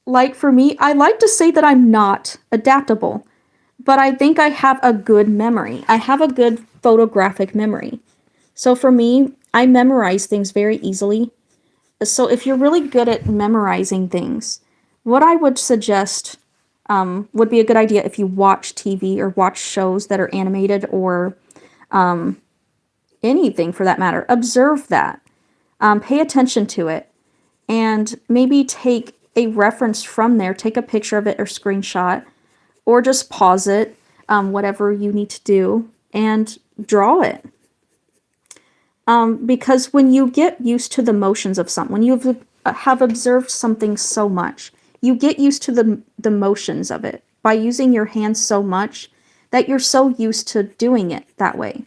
like for me, I like to say that I'm not adaptable, but I think I have a good memory. I have a good photographic memory. So for me, I memorize things very easily. So if you're really good at memorizing things, what I would suggest would be a good idea if you watch TV or watch shows that are animated or anything for that matter. Observe that. Pay attention to it. And maybe take a reference from there. Take a picture of it or screenshot. Or just pause it, whatever you need to do, and draw it. Because when you get used to the motions of something, when you have observed something so much, you get used to the motions of it by using your hands so much that you're so used to doing it that way,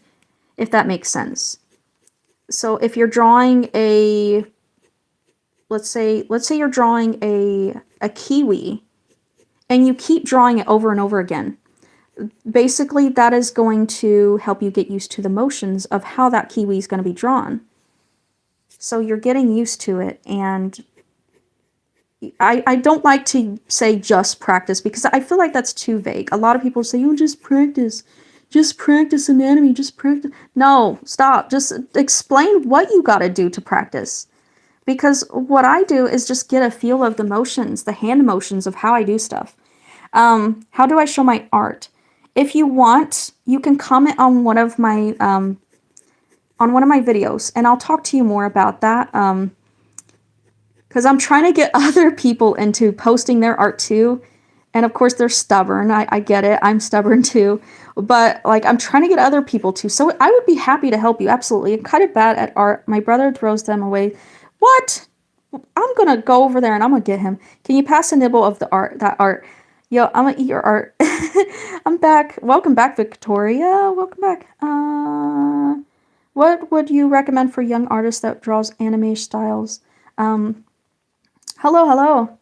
if that makes sense. So if you're drawing let's say you're drawing a kiwi, and you keep drawing it over and over again, basically that is going to help you get used to the motions of how that kiwi is going to be drawn. So you're getting used to it, and I don't like to say just practice, because I feel like that's too vague. A lot of people say, oh, just practice anatomy, just practice. No, stop. Just explain what you got to do to practice. Because what I do is just get a feel of the motions, the hand motions of how I do stuff. How do I show my art? If you want, you can comment on one of my videos, and I'll talk to you more about that. Because I'm trying to get other people into posting their art too. And of course, they're stubborn. I get it. I'm stubborn too. But like, I'm trying to get other people to. So I would be happy to help you. Absolutely. I'm kind of bad at art. My brother throws them away. What? I'm going to go over there and I'm going to get him. Can you pass a nibble of the art? That art. Yo, I'm going to eat your art. I'm back. Welcome back, Victoria. Welcome back. What would you recommend for young artists that draws anime styles? Hello, hello.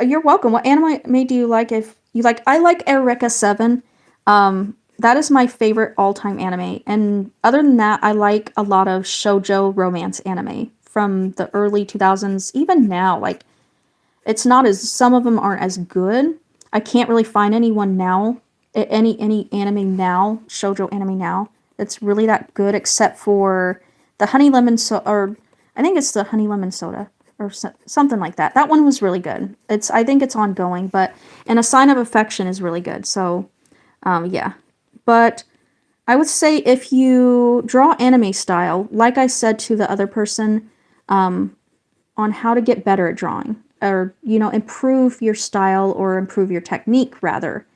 You're welcome. What anime do you like? If you like, I like Eureka 7. That is my favorite all-time anime. And other than that, I like a lot of shoujo romance anime from the early 2000s. Even now, like, it's not as, some of them aren't as good. I can't really find anyone now, any anime now, shoujo anime now, that's really that good, except for the Honey Lemon or I think it's the Honey Lemon Soda or something like that. That one was really good. I think it's ongoing, but and A Sign of Affection is really good. So, yeah. But I would say if you draw anime style, like I said to the other person, on how to get better at drawing, or improve your style or improve your technique rather,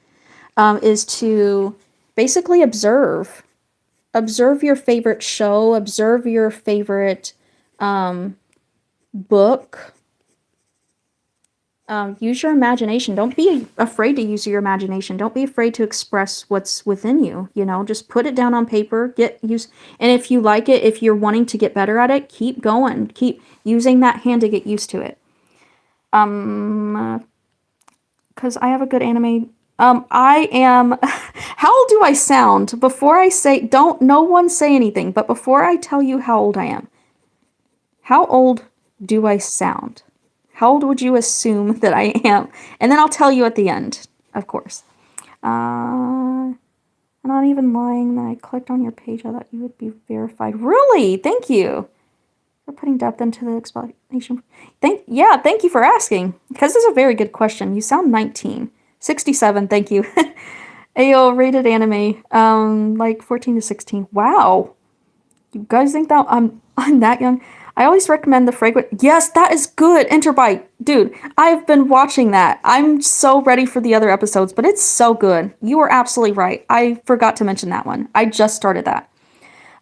is to basically observe your favorite show, observe your favorite book. Use your imagination. Don't be afraid to use your imagination. Don't be afraid to express what's within you. Just put it down on paper. And if you like it, if you're wanting to get better at it, keep going. Keep using that hand to get used to it. Because I have a good anime. I am. How old do I sound? Before I say, no one say anything. But before I tell you how old I am, how old do I sound? How old would you assume that I am? And then I'll tell you at the end, of course. I'm not even lying that I clicked on your page. I thought you would be verified. Really? Thank you for putting depth into the explanation. Thank you for asking. Because this is a very good question. You sound 19. 67, thank you. Ayo, rated anime. Like 14 to 16. Wow. You guys think that I'm that young? I always recommend the fragrant. Yes, that is good. Interbite. Dude, I've been watching that. I'm so ready for the other episodes, but it's so good. You are absolutely right. I forgot to mention that one. I just started that.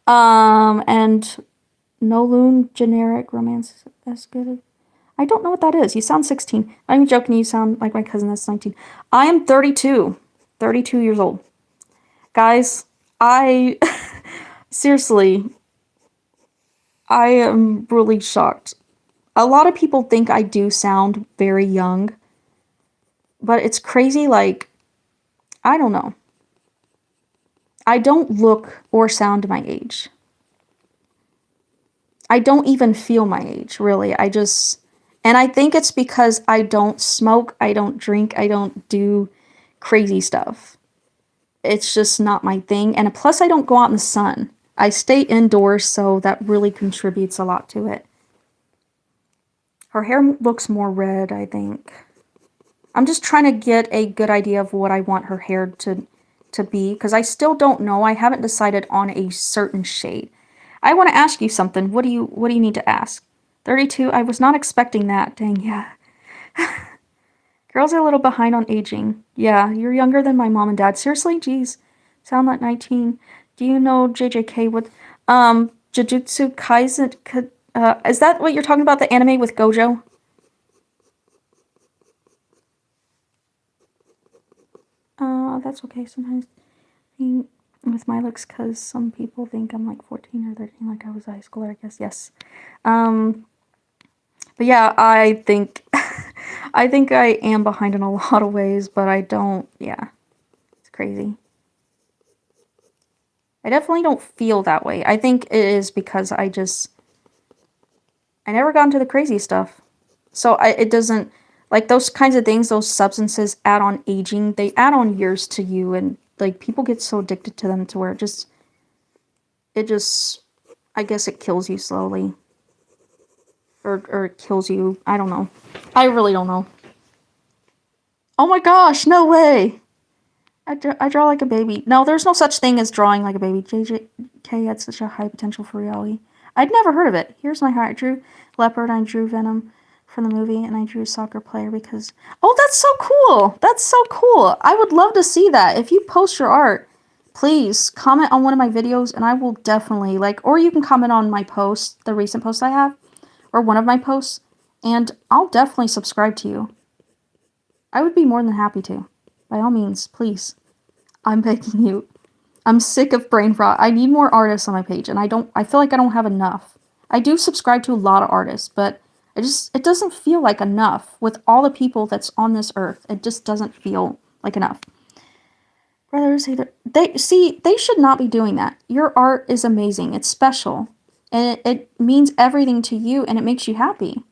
And No Loon generic romance as good. I don't know what that is. You sound 16. I'm joking. You sound like my cousin that's 19. I am 32. 32 years old. Guys, I seriously, I am really shocked. A lot of people think I do sound very young, but it's crazy, like, I don't know. I don't look or sound my age. I don't even feel my age, really. And I think it's because I don't smoke, I don't drink, I don't do crazy stuff. It's just not my thing. And plus, I don't go out in the sun. I stay indoors, so that really contributes a lot to it. Her hair looks more red, I think. I'm just trying to get a good idea of what I want her hair to be, because I still don't know. I haven't decided on a certain shade. I want to ask you something. What do you need to ask? 32? I was not expecting that. Dang, yeah. Girls are a little behind on aging. Yeah, you're younger than my mom and dad. Seriously? Jeez. Sound like 19. Do you know JJK with Jujutsu Kaisen? Is that what you're talking about, the anime with Gojo? That's okay. Sometimes with my looks, because some people think I'm like 14 or 13, like I was a high schooler, I guess. Yes. But yeah, I think I think I am behind in a lot of ways, but I don't, yeah. It's crazy. I definitely don't feel that way. I think it is because I never got into the crazy stuff. So it doesn't, like those kinds of things, those substances add on aging, they add on years to you, and like people get so addicted to them to where it just, I guess it kills you slowly. Or it kills you. I don't know. I really don't know. Oh my gosh, no way! I draw like a baby. No, there's no such thing as drawing like a baby. JJK had such a high potential for reality. I'd never heard of it. Here's my heart. I drew leopard, I drew venom. from the movie, and I drew a soccer player because... Oh, that's so cool! That's so cool! I would love to see that. If you post your art, please comment on one of my videos, and I will definitely, like... Or you can comment on my post, the recent post I have, or one of my posts, and I'll definitely subscribe to you. I would be more than happy to. By all means, please. I'm begging you. I'm sick of brain rot. I need more artists on my page, and I feel like I don't have enough. I do subscribe to a lot of artists, but it doesn't feel like enough with all the people that's on this earth. It just doesn't feel like enough. Brothers, they should not be doing that. Your art is amazing. It's special, and it means everything to you, and it makes you happy.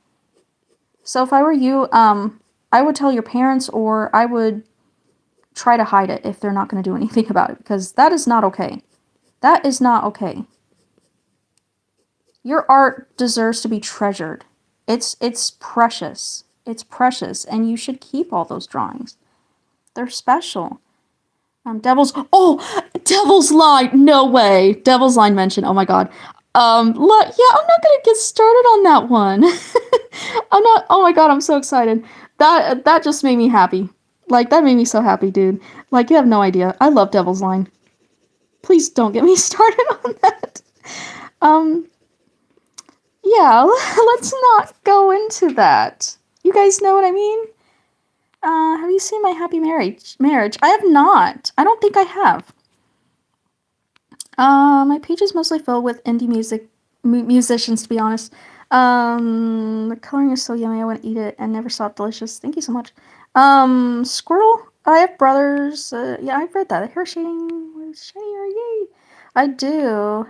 So if I were you, I would tell your parents, or I would try to hide it if they're not going to do anything about it, because that is not okay. That is not okay. Your art deserves to be treasured. It's precious. It's precious, and you should keep all those drawings. They're special. Devil's Line. No way. Devil's Line mention. Oh my god. I'm not gonna get started on that one. I'm not. Oh my god, I'm so excited. That just made me happy. Like, that made me so happy, dude. Like, you have no idea. I love Devil's Line. Please don't get me started on that. Yeah, let's not go into that. You guys know what I mean? Have you seen my happy marriage? I have not. I don't think I have. My page is mostly filled with indie musicians, to be honest. The coloring is so yummy, I want to eat it and never stop delicious. Thank you so much. Squirtle, I have brothers. Yeah, I've read that. The hair shading was shinier, yay! I do.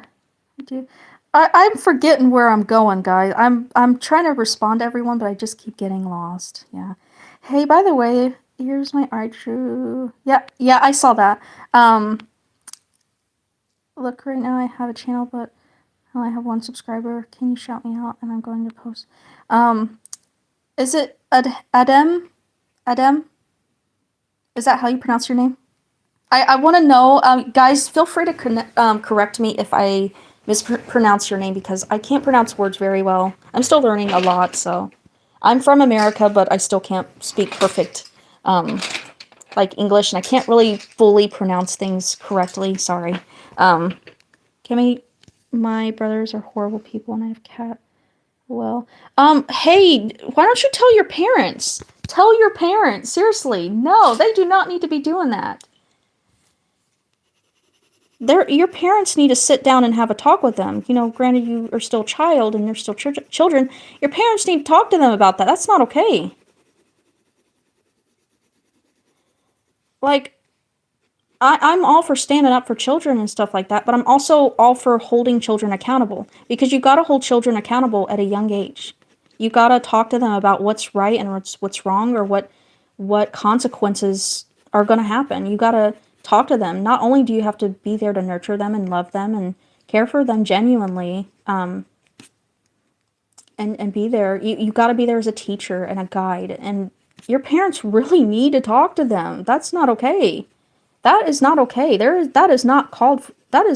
I'm forgetting where I'm going, guys. I'm trying to respond to everyone, but I just keep getting lost. Yeah. Hey, by the way, here's my art true. Yeah, I saw that. Look, right now I have a channel, but I only have one subscriber. Can you shout me out? And I'm going to post. Is it Adem? Adem? Is that how you pronounce your name? I want to know, guys, feel free to correct me if I mispronounce your name, because I can't pronounce words very well. I'm still learning a lot, so. I'm from America, but I still can't speak perfect, like, English, and I can't really fully pronounce things correctly. Sorry. My brothers are horrible people, and I have cat. Well, hey, why don't you tell your parents? Tell your parents, seriously. No, they do not need to be doing that. Your parents need to sit down and have a talk with them. You know, granted, you are still a child and you're still children. Your parents need to talk to them about that. That's not okay. Like, I'm all for standing up for children and stuff like that, but I'm also all for holding children accountable, because you gotta hold children accountable at a young age. You gotta talk to them about what's right and what's wrong, or what consequences are gonna happen. You gotta talk to them. Not only do you have to be there to nurture them and love them and care for them genuinely, and be there. You gotta be there as a teacher and a guide, and your parents really need to talk to them. That's not okay. That is not okay. That is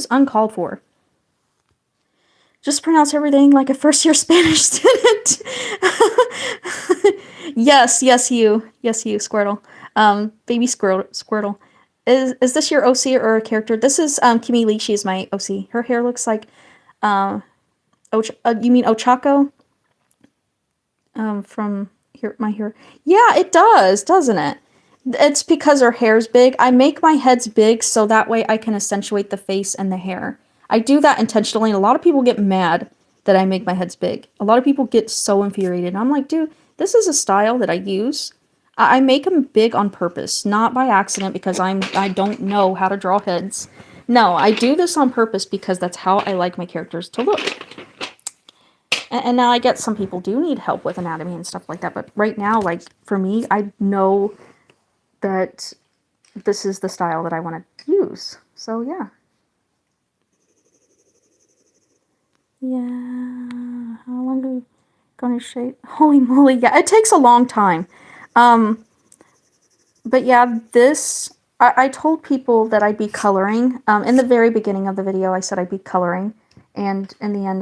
uncalled for. Just pronounce everything like a first-year Spanish student. Yes, you, Squirtle. Baby Squirtle. Is this your OC or a character? This is Kimi Lee. She's my OC. Her hair looks like, you mean Ochako? From My Hero. Yeah, it does, doesn't it? It's because her hair's big. I make my heads big so that way I can accentuate the face and the hair. I do that intentionally, and a lot of people get mad that I make my heads big. A lot of people get so infuriated. I'm like, dude, this is a style that I use. I make them big on purpose, not by accident because I don't know how to draw heads. No, I do this on purpose because that's how I like my characters to look. And now I get some people do need help with anatomy and stuff like that, but right now, like, for me, I know that this is the style that I want to use. So, yeah. Yeah. How long are we going to shape? Holy moly. Yeah, it takes a long time. But yeah, I told people that I'd be coloring. In the very beginning of the video, I said I'd be coloring. And in the end,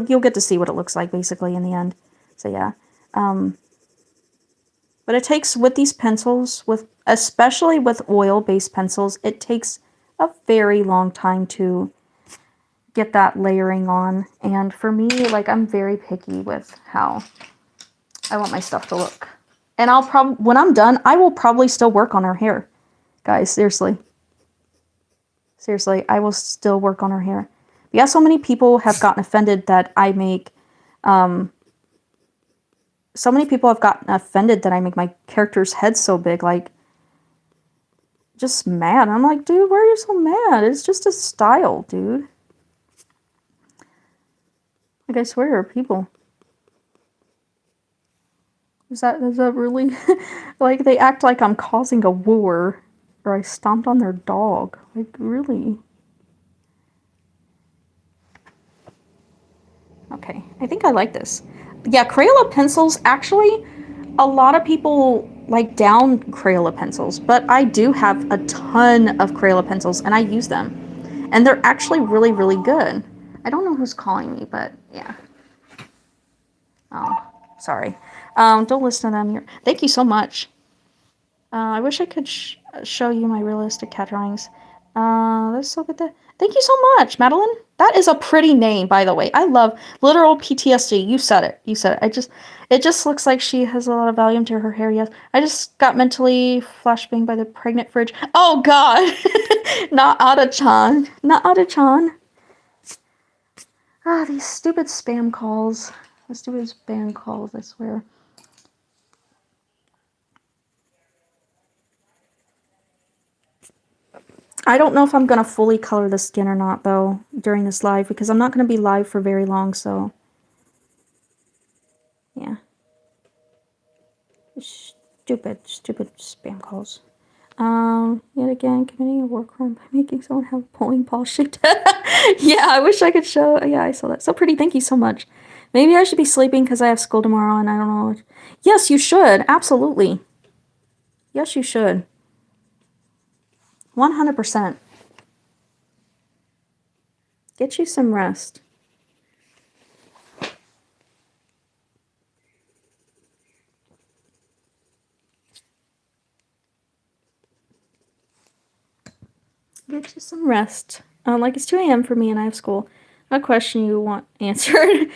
you'll get to see what it looks like, basically, in the end. So yeah. But it takes, with these pencils, especially with oil-based pencils, it takes a very long time to get that layering on. And for me, like, I'm very picky with how I want my stuff to look. And when I'm done, I will probably still work on her hair. Guys, seriously. Seriously, I will still work on her hair. Yeah, so many people have gotten offended that I make, so many people have gotten offended that I make my character's head so big, like, just mad. I'm like, dude, why are you so mad? It's just a style, dude. Like, I swear, people. Is that really, like, they act like I'm causing a war, or I stomped on their dog. Like, really? Okay, I think I like this. Yeah, Crayola pencils, actually, a lot of people like down Crayola pencils, but I do have a ton of Crayola pencils, and I use them. And they're actually really, really good. I don't know who's calling me, but yeah. Oh, sorry. Don't listen to them. Thank you so much. I wish I could show you my realistic cat drawings. That's so good. Thank you so much, Madeline. That is a pretty name, by the way. I love literal PTSD. You said it. You said it. It just looks like she has a lot of volume to her hair. Yes. I just got mentally flashbanged by the pregnant fridge. Oh God. Not Ada-chan. Not Ada-chan. Ah, these stupid spam calls. The stupid spam calls, I swear. I don't know if I'm going to fully color the skin or not, though, during this live, because I'm not going to be live for very long, so... Yeah. Stupid, stupid spam calls. Yet again, committing a war crime by making someone have a bowling ball shaped head. Yeah, I wish I could show... Yeah, I saw that. So pretty, thank you so much. Maybe I should be sleeping because I have school tomorrow, and I don't know... Yes, you should. Absolutely. Yes, you should. 100%. Get you some rest. Get you some rest. Like, it's 2 a.m. for me and I have school. A question you want answered.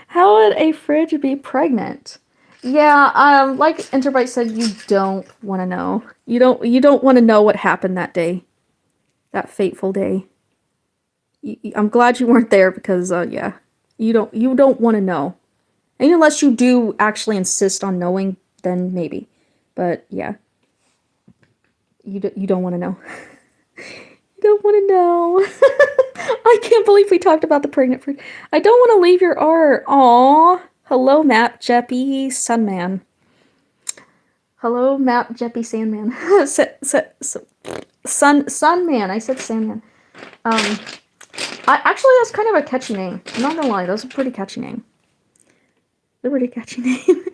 How would a fridge be pregnant? Yeah, like Interbyte said, you don't want to know. You don't want to know what happened that day. That fateful day. I'm glad you weren't there because, yeah. You don't want to know. And unless you do actually insist on knowing, then maybe. But, yeah. You don't want to know. You don't want to know. I can't believe we talked about the pregnant fruit. I don't want to leave your art. Aw. Hello, Matt Jeppy Sunman. Hello, Matt Jeppy Sandman. Sunman. I said Sandman. Actually, that's kind of a catchy name. I'm not gonna lie. That's a pretty catchy name. They're pretty catchy name.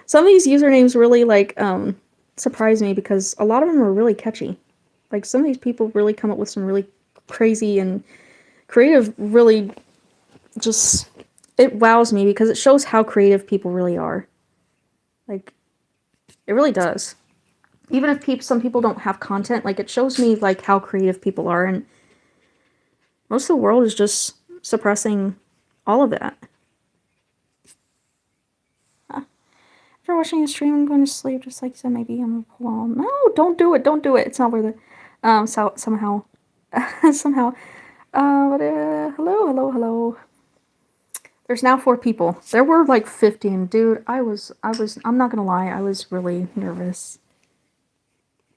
Some of these usernames really, like, surprise me because a lot of them are really catchy. Like, some of these people really come up with some really crazy and creative, really just... It wows me because it shows how creative people really are. Like, it really does. Even if some people don't have content, like, it shows me, like, how creative people are, and most of the world is just suppressing all of that. After watching the stream, I'm going to sleep, just like you said, maybe I'm gonna pull on. No, don't do it, don't do it. It's not worth it. Somehow. Somehow. Hello. There's now 4 people. There were like 15. Dude, I'm not gonna lie, I was really nervous.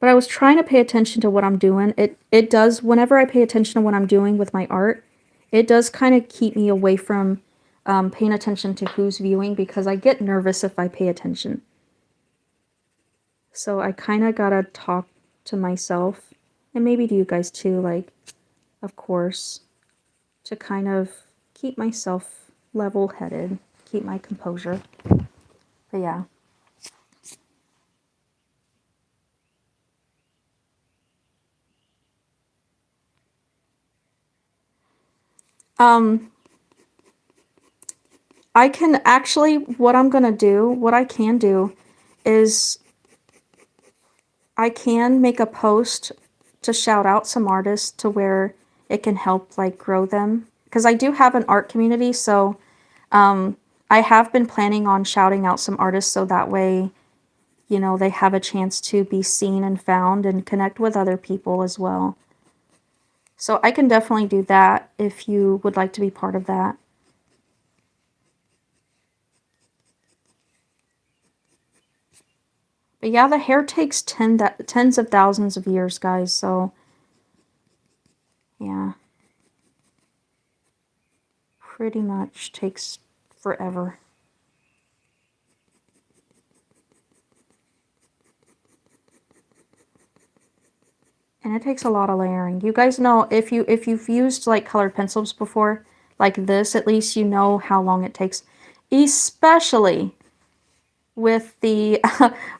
But I was trying to pay attention to what I'm doing. It does, whenever I pay attention to what I'm doing with my art, it does kind of keep me away from paying attention to who's viewing, because I get nervous if I pay attention. So I kind of gotta talk to myself, and maybe to you guys too, like, of course, to kind of keep myself level-headed, keep my composure. But yeah. I can actually, what I'm gonna do, what I can do is I can make a post to shout out some artists to where it can help like grow them. Because I do have an art community, so I have been planning on shouting out some artists so that way, you know, they have a chance to be seen and found and connect with other people as well. So I can definitely do that if you would like to be part of that. But yeah, the hair takes tens of thousands of years, guys, so yeah. Pretty much takes forever. And it takes a lot of layering. You guys know if you've used like colored pencils before, like this, at least you know how long it takes. Especially with the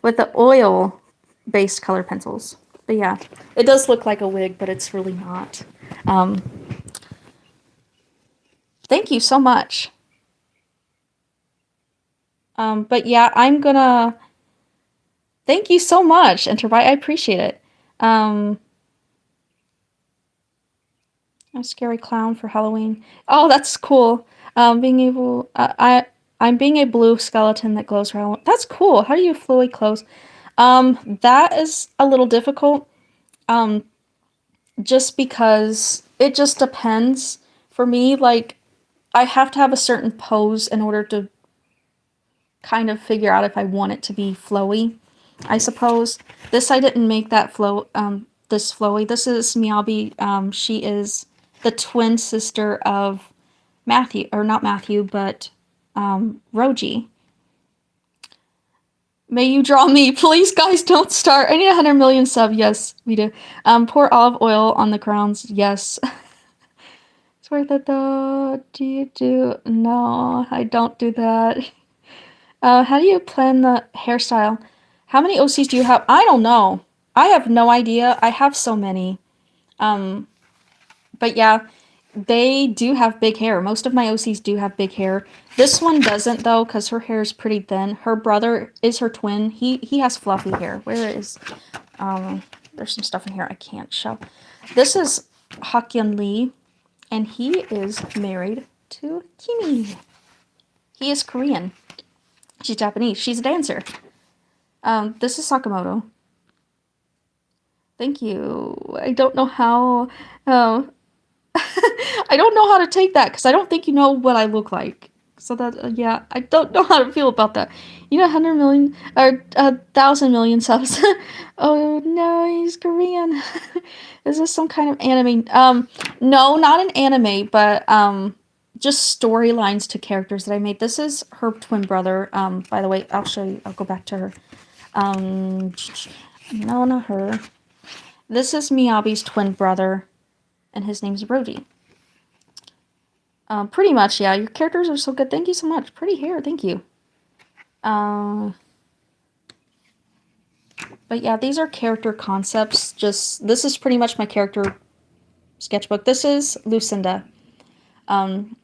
with the oil based color pencils. But yeah, it does look like a wig, but it's really not. Um, thank you so much. But yeah, I'm gonna thank you so much, Enterbite. I appreciate it. Um, a scary clown for Halloween. Oh, that's cool. Being able, I'm being a blue skeleton that glows for Halloween. That's cool. How do you flowy clothes? That is a little difficult. Um, just because it just depends. For me, like I have to have a certain pose in order to kind of figure out if I want it to be flowy, I suppose. This I didn't make that this flowy. This is Miyabi. She is the twin sister of Matthew, or not Matthew, but Roji. May you draw me, please, guys. Don't start. I need 100 million sub. Yes, we do. Pour olive oil on the crowns. Yes. It's worth it though. Do you do? No, I don't do that. How do you plan the hairstyle? How many OCs do you have? I don't know. I have no idea. I have so many. Um, but yeah, they do have big hair. Most of my OCs do have big hair. This one doesn't though, because her hair is pretty thin. Her brother is her twin. He has fluffy hair. Where is there's some stuff in here I can't show. This is Hakyun Lee, and he is married to Kimi. He is Korean. She's Japanese. She's a dancer. This is Sakamoto. Thank you. I don't know how. Um, I don't know how to take that because I don't think you know what I look like. So that yeah, I don't know how to feel about that. You know, 100 million or 1,000 million subs. Oh no, he's Korean. Is this some kind of anime? No, not an anime, but just storylines to characters that I made. This is her twin brother. By the way, I'll show you. I'll go back to her. No, not her. This is Miyabi's twin brother, and his name's Roji. Pretty much, yeah. Your characters are so good. Thank you so much. Pretty hair. Thank you. But yeah, these are character concepts. Just this is pretty much my character sketchbook. This is Lucinda. And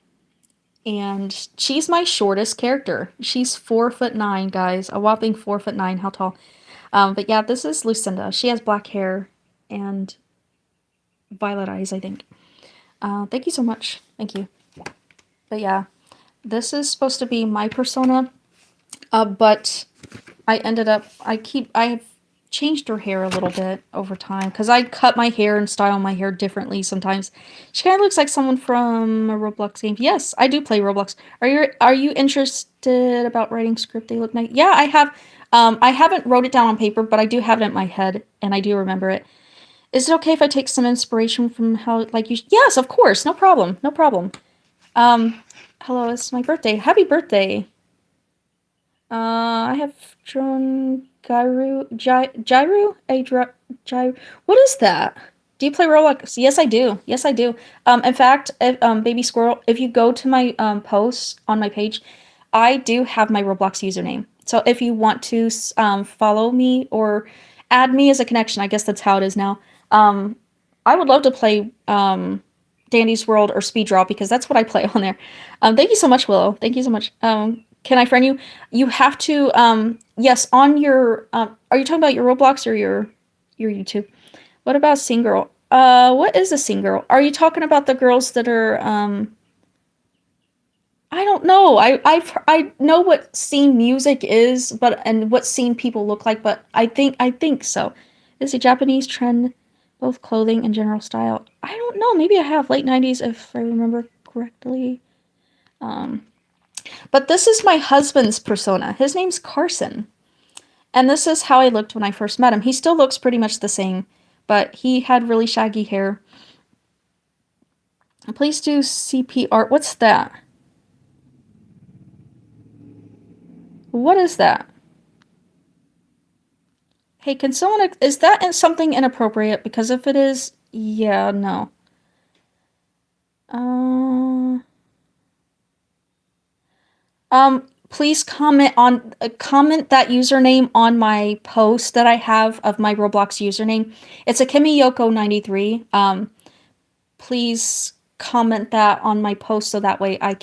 she's my shortest character. She's 4'9", guys. A whopping 4'9". How tall? But yeah, this is Lucinda. She has black hair and violet eyes, I think. Thank you so much. Thank you. But yeah, this is supposed to be my persona. But I ended up, I have changed her hair a little bit over time because I cut my hair and style my hair differently sometimes. She kind of looks like someone from a Roblox game. Yes, I do play Roblox. Are you interested about writing script? They look nice. Yeah, I have. I haven't wrote it down on paper, but I do have it in my head and I do remember it. Is it okay if I take some inspiration from how like you? Yes, of course, no problem, no problem. Hello, it's my birthday. Happy birthday. I have drawn Gyru? Gyru? What is that? Do you play Roblox? Yes, I do. Yes, I do. In fact, if, Baby Squirrel, if you go to my posts on my page, I do have my Roblox username. So if you want to follow me or add me as a connection, I guess that's how it is now. I would love to play Dandy's World or Speed Draw because that's what I play on there. Thank you so much, Willow. Thank you so much. Can I friend you? You have to, yes, on your, are you talking about your Roblox or your YouTube? What about Sing Girl? What is a Sing Girl? Are you talking about the girls that are, I don't know. I know what scene music is, but and what scene people look like, but I think so. It's a Japanese trend, both clothing and general style. I don't know. Maybe I have late 90s if I remember correctly. But this is my husband's persona. His name's Carson. And this is how I looked when I first met him. He still looks pretty much the same, but he had really shaggy hair. Please do CPR. What's that? What is that? Hey, can someone... Is that something inappropriate? Because if it is, yeah, no. Please comment that username on my post that I have of my Roblox username. It's a KimiYoko93. Please comment that on my post so that way I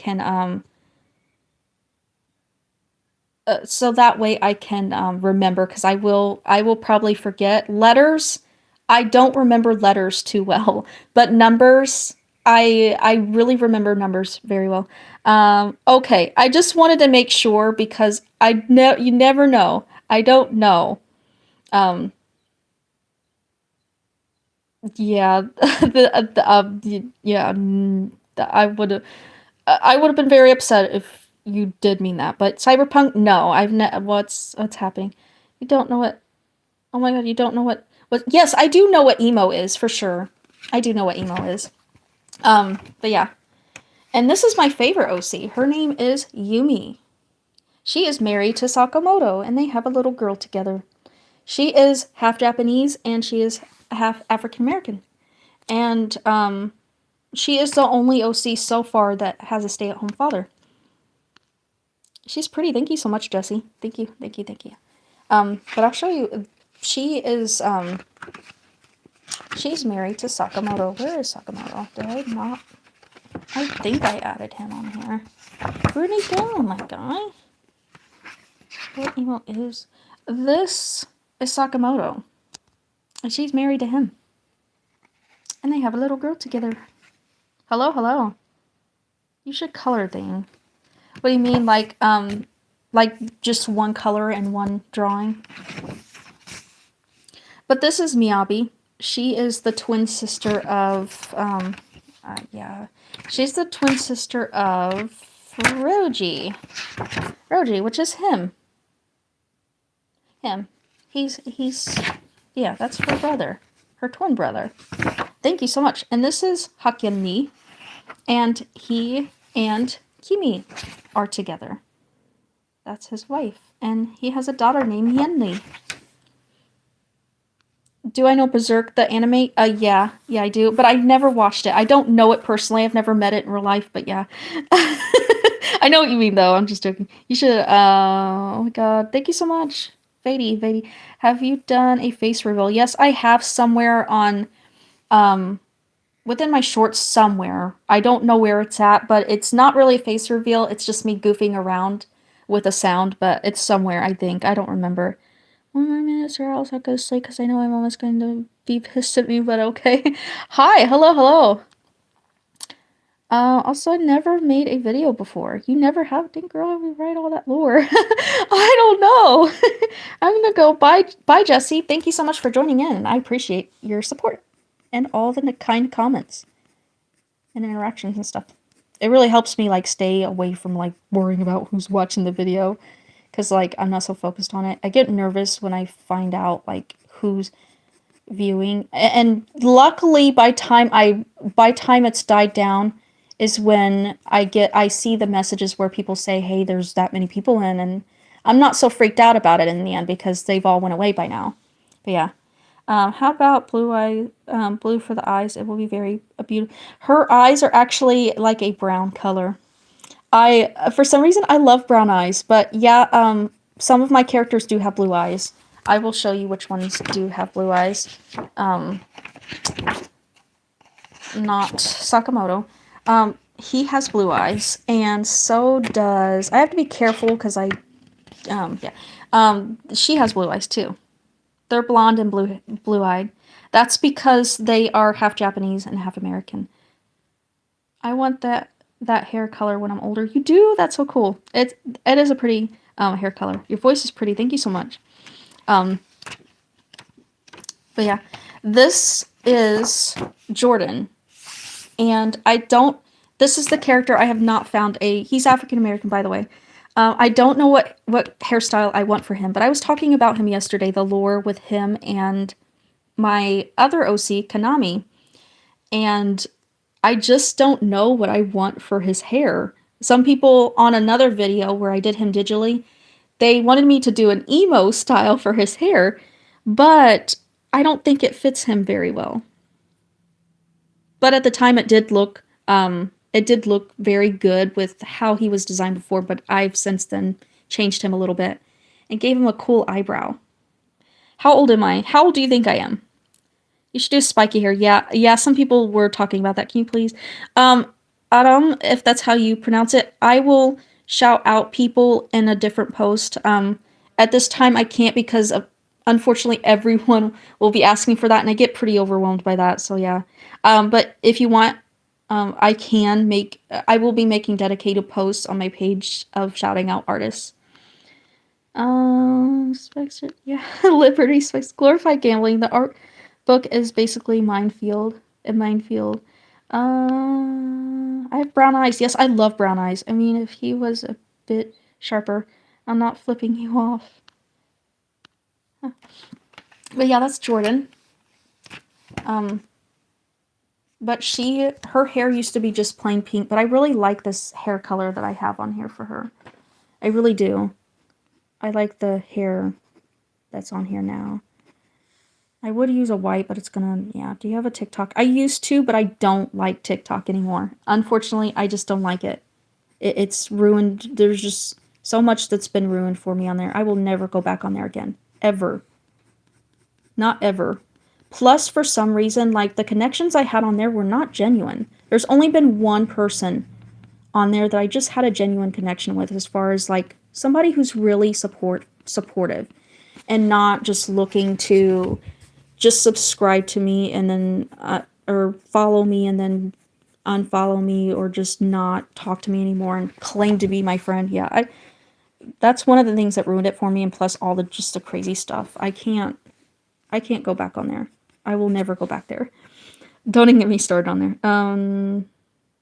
can remember, because I will probably forget. Letters, I don't remember letters too well, but numbers, I really remember numbers very well. Okay, I just wanted to make sure because you never know. I don't know. Yeah, I would have been very upset if you did mean that. But cyberpunk, no, what's happening? You don't know what? Oh my god, you don't know what? Yes, I do know what emo is for sure. I do know what emo is. But yeah, and this is my favorite OC. Her name is Yumi. She is married to Sakamoto, and they have a little girl together. She is half Japanese, and she is half African American, and she is the only OC so far that has a stay-at-home father. She's pretty. Thank you so much, Jessie. Thank you, thank you, thank you. But I'll show you. She is, she's married to Sakamoto. Where is Sakamoto? Did I not? I think I added him on here. Where'd he go, my guy? What email is? This is Sakamoto. And she's married to him. And they have a little girl together. Hello, hello. You should color thing. What do you mean, like just one color and one drawing? But this is Miyabi. She is the twin sister of, yeah. She's the twin sister of Roji. Roji, which is him. Him. He's, yeah, that's her brother. Her twin brother. Thank you so much. And this is Hakyun-ni. And he and Kimi are together. That's his wife. And he has a daughter named Yenli. Do I know Berserk, the anime? Yeah, I do. But I've never watched it. I don't know it personally. I've never met it in real life, but yeah. I know what you mean, though. I'm just joking. You should, oh my god. Thank you so much. Vady. Have you done a face reveal? Yes, I have somewhere on, within my shorts somewhere. I don't know where it's at, but it's not really a face reveal. It's just me goofing around with a sound, but it's somewhere, I think. I don't remember. 1 more minute or else I'll go to sleep because I know my mom is going to be pissed at me, but okay. Hi, hello. Also, I never made a video before. You never have? Dang girl, we write all that lore. I don't know. I'm gonna go. Bye, Jesse. Thank you so much for joining in. I appreciate your support and all the kind comments and interactions and stuff. It really helps me, like, stay away from, like, worrying about who's watching the video. Because, like, I'm not so focused on it. I get nervous when I find out, like, who's viewing. And luckily, by time it's died down is when I see the messages where people say, hey, there's that many people in. And I'm not so freaked out about it in the end because they've all went away by now. But yeah. How about blue for the eyes? It will be very beautiful. Her eyes are actually like a brown color. For some reason, I love brown eyes, but yeah, some of my characters do have blue eyes. I will show you which ones do have blue eyes. not Sakamoto. He has blue eyes, and so does. I have to be careful because yeah. She has blue eyes too. They're blonde and blue-eyed. That's because they are half Japanese and half American. I want that hair color when I'm older. You do? That's so cool. It is a pretty hair color. Your voice is pretty. Thank you so much. Um, but yeah, this is Jordan, and I don't. This is the character I have not found a. He's African American, by the way. I don't know what hairstyle I want for him, but I was talking about him yesterday. The lore with him and my other OC, Kanami, and I just don't know what I want for his hair. Some people on another video where I did him digitally, they wanted me to do an emo style for his hair, but I don't think it fits him very well. But at the time it did look very good with how he was designed before, but I've since then changed him a little bit and gave him a cool eyebrow. How old am I? How old do you think I am? You should do spiky hair. Yeah, some people were talking about that. Can you please? Adam, if that's how you pronounce it, I will shout out people in a different post. At this time, I can't because unfortunately everyone will be asking for that, and I get pretty overwhelmed by that. So yeah. But if you want, I will be making dedicated posts on my page of shouting out artists. Specs, yeah, Liberty Specs, glorified gambling. The art book is basically a minefield. I have brown eyes. Yes, I love brown eyes. I mean, if he was a bit sharper, I'm not flipping you off. Huh. But yeah, that's Jordan. But her hair used to be just plain pink, but I really like this hair color that I have on here for her. I really do. I like the hair that's on here now. I would use a white, but it's gonna, yeah. Do you have a TikTok? I used to, but I don't like TikTok anymore. Unfortunately, I just don't like it. It's ruined. There's just so much that's been ruined for me on there. I will never go back on there again. Ever. Not ever. Plus, for some reason, like, the connections I had on there were not genuine. There's only been one person on there that I just had a genuine connection with, as far as, like, somebody who's really supportive and not just looking to just subscribe to me and then or follow me and then unfollow me, or just not talk to me anymore and claim to be my friend. Yeah, that's one of the things that ruined it for me, and plus all the crazy stuff. I can't go back on there. I will never go back there. Don't even get me started on there.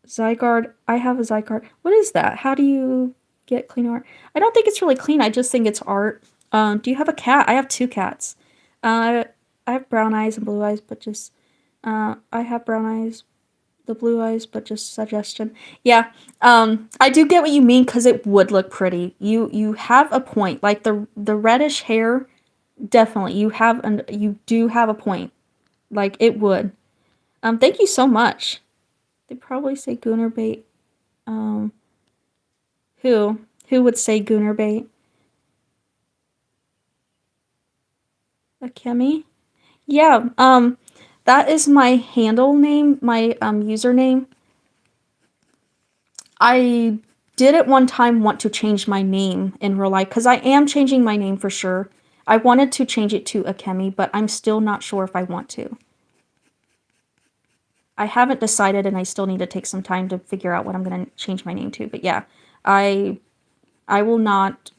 Zygarde. I have a Zygarde. What is that? How do you get clean art? I don't think it's really clean. I just think it's art. Do you have a cat? I have 2 cats. I have brown eyes and blue eyes, but just I have brown eyes, the blue eyes, but just suggestion. Yeah. I do get what you mean, because it would look pretty. You have a point. Like the reddish hair, definitely. You do have a point. Like, it would. Thank you so much. They probably say Gooner bait. Who? Who would say Gooner bait? Akemi? Yeah, that is my handle name, my username. I did at one time want to change my name in real life, because I am changing my name for sure. I wanted to change it to Akemi, but I'm still not sure if I want to. I haven't decided, and I still need to take some time to figure out what I'm going to change my name to. But yeah, I will not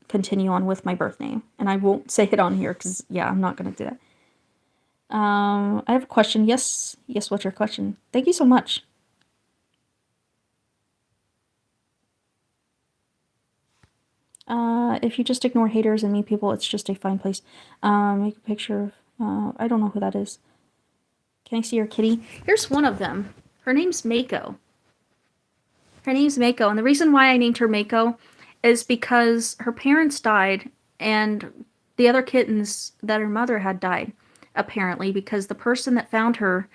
continue on with my birth name, and I won't say it on here because, yeah, I'm not going to do that. I have a question. Yes, what's your question? Thank you so much. If you just ignore haters and mean people, it's just a fine place. Make a picture of, I don't know who that is. Can I see your kitty? Here's one of them. Her name's Mako. And the reason why I named her Mako is because her parents died, and the other kittens that her mother had died, apparently, because the person that found her,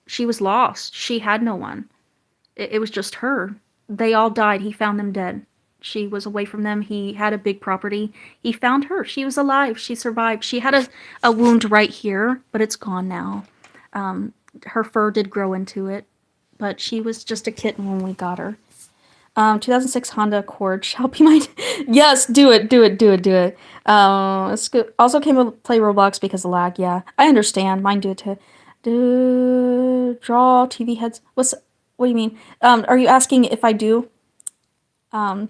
she was lost. She had no one. It was just her. They all died. He found them dead. She was away from them. He had a big property. He found her. She was alive. She survived. She had a wound right here, but it's gone now. her fur did grow into it, but she was just a kitten when we got her. 2006 Honda Accord shall be my. Yes, do it. Also came with play Roblox because of lag. Yeah, I understand. Mine do it too. Draw TV heads. What do you mean? Are you asking if I do? I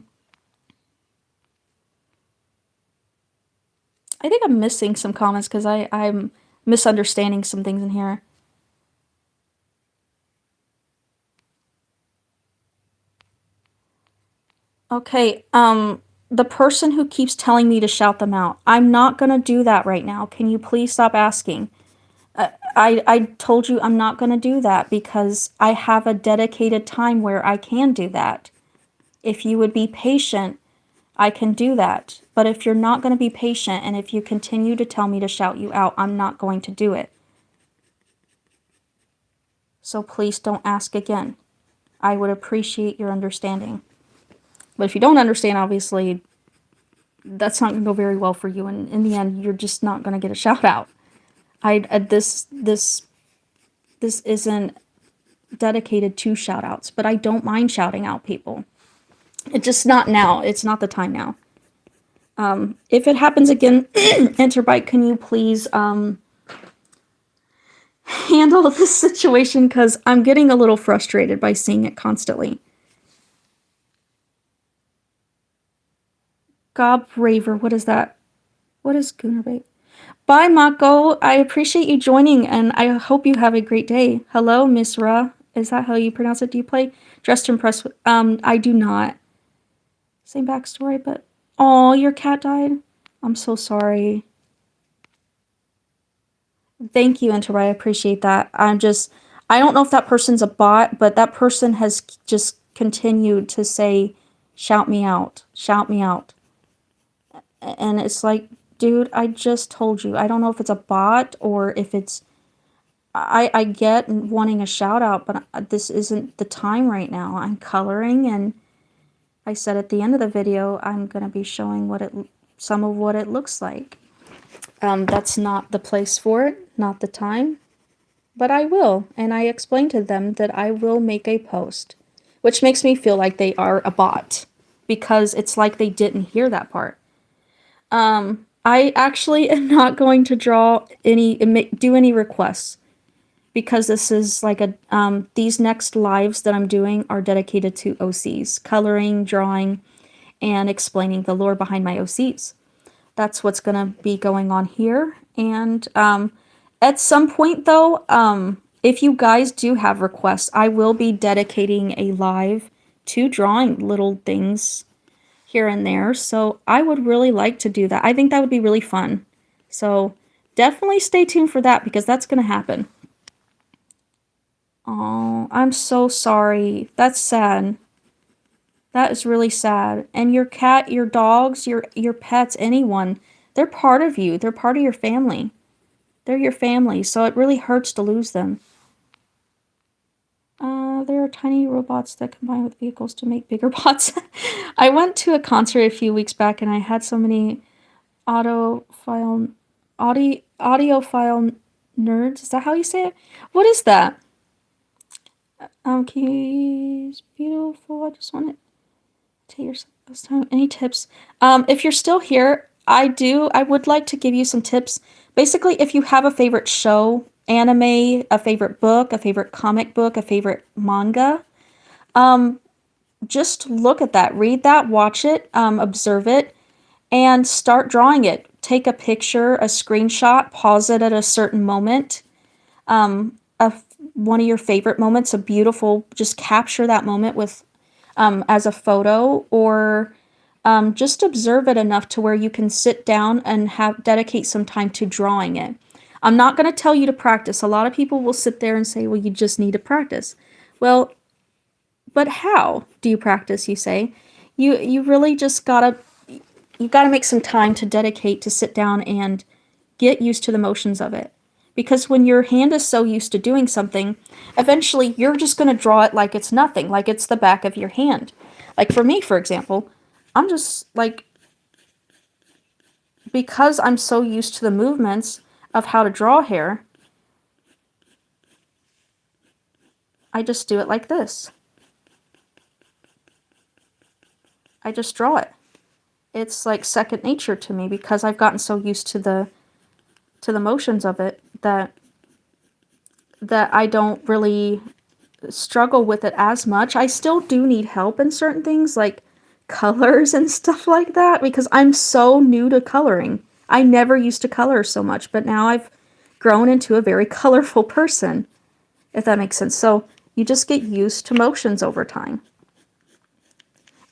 think I'm missing some comments because I'm misunderstanding some things in here. Okay, the person who keeps telling me to shout them out, I'm not gonna do that right now. Can you please stop asking? I told you I'm not gonna do that because I have a dedicated time where I can do that. If you would be patient, I can do that. But if you're not gonna be patient and if you continue to tell me to shout you out, I'm not going to do it. So please don't ask again. I would appreciate your understanding. But if you don't understand, obviously, that's not going to go very well for you. And in the end, you're just not going to get a shout out. This isn't dedicated to shout outs, but I don't mind shouting out people. It's just not now. It's not the time now. If it happens again, Interbike, can you please handle this situation? Because I'm getting a little frustrated by seeing it constantly. Gob Raver, what is that? What is Goonerbait? Bye, Mako. I appreciate you joining, and I hope you have a great day. Hello, Miss Ra. Is that how you pronounce it? Do you play Dressed to Impress? I do not. Same backstory, but oh, your cat died. I'm so sorry. Thank you, Interbite. I appreciate that. I don't know if that person's a bot, but that person has just continued to say, "Shout me out, shout me out," and it's like, dude, I just told you. I don't know if it's a bot or if it's. I get wanting a shout out, but this isn't the time right now. I'm coloring, and I said at the end of the video, I'm going to be showing some of what it looks like. That's not the place for it, not the time, but I will. And I explained to them that I will make a post, which makes me feel like they are a bot because it's like they didn't hear that part. I actually am not going to do any requests because this is like these next lives that I'm doing are dedicated to OCs, coloring, drawing, and explaining the lore behind my OCs. That's what's going to be going on here. And at some point, though, if you guys do have requests, I will be dedicating a live to drawing little things here and there. So I would really like to do that. I think that would be really fun. So definitely stay tuned for that because that's going to happen. Oh, I'm so sorry. That's sad. That is really sad. And your cat, your dogs, your pets, anyone, they're part of you. They're part of your family. They're your family, so it really hurts to lose them. There are tiny robots that combine with vehicles to make bigger bots. I went to a concert a few weeks back and I had so many audiophile nerds. Is that how you say it? What is that? Keys, beautiful. I just want to take your time. Any tips? If you're still here, I would like to give you some tips. Basically, if you have a favorite show, anime, a favorite book, a favorite comic book, a favorite manga, just look at that, read that, watch it, observe it, and start drawing it. Take a picture, a screenshot, pause it at a certain moment. One of your favorite moments, a beautiful, just capture that moment with as a photo, or just observe it enough to where you can sit down and dedicate some time to drawing it. I'm not going to tell you to practice. A lot of people will sit there and say, well, you just need to practice. Well, but how do you practice, you say? You really just you gotta make some time to dedicate to sit down and get used to the motions of it. Because when your hand is so used to doing something, eventually you're just going to draw it like it's nothing, like it's the back of your hand. Like for me, for example, I'm just like, because I'm so used to the movements of how to draw hair, I just do it like this. I just draw it. It's like second nature to me because I've gotten so used to the motions of it that I don't really struggle with it as much. I still do need help in certain things like colors and stuff like that because I'm so new to coloring. I never used to color so much, but now I've grown into a very colorful person, if that makes sense. So you just get used to motions over time.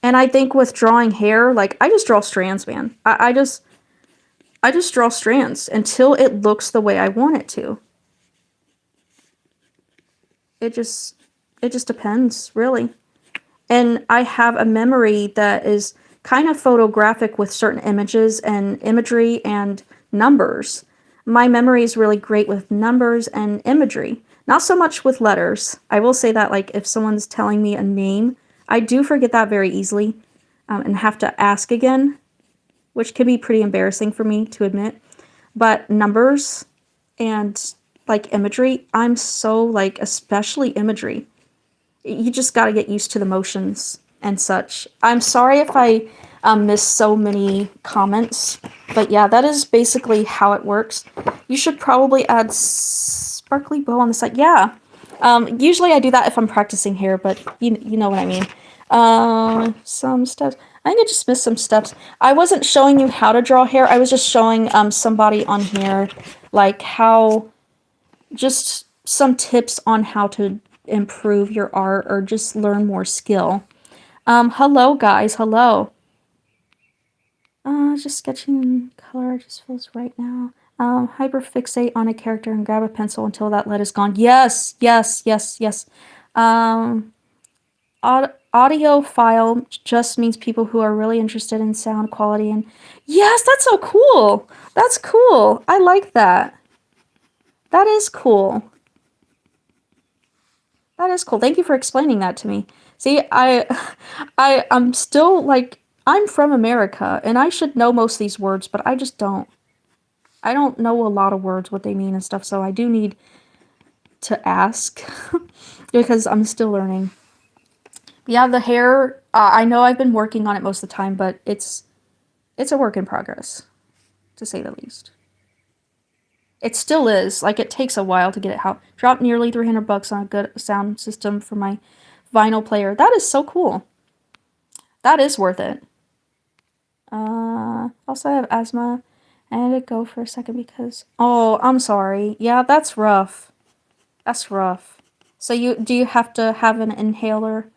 And I think with drawing hair, like I just draw strands, man. I just draw strands until it looks the way I want it to. It just depends, really. And I have a memory that is kind of photographic with certain images and imagery and numbers. My memory is really great with numbers and imagery, not so much with letters. I will say that, like, if someone's telling me a name, I do forget that very easily, and have to ask again, which can be pretty embarrassing for me to admit. But numbers and, like, imagery, I'm so, like, especially imagery. You just got to get used to the motions and such. I'm sorry if I missed so many comments, but yeah, that is basically how it works. You should probably add sparkly bow on the side. Yeah, usually I do that if I'm practicing hair, but you know what I mean. Some steps. I think I just missed some steps. I wasn't showing you how to draw hair. I was just showing somebody on here like how, just some tips on how to improve your art or just learn more skill. Hello guys, hello. Just sketching color just feels right now. Hyperfixate on a character and grab a pencil until that lead is gone. Yes, yes, yes, yes. Um, audio file just means people who are really interested in sound quality and yes, that's so cool. That's cool. I like that. That is cool. That is cool. Thank you for explaining that to me. See, I'm still like, I'm from America and I should know most of these words, but I just don't. I don't know a lot of words, what they mean and stuff, so I do need to ask because I'm still learning. Yeah, the hair, I know I've been working on it most of the time, but it's a work in progress, to say the least. It still is. Like, it takes a while to get it out. Dropped nearly $300 on a good sound system for my vinyl player. That is so cool. That is worth it. Also I have asthma. I had to go for a second because... Oh, I'm sorry. Yeah, that's rough. That's rough. So do you have to have an inhaler?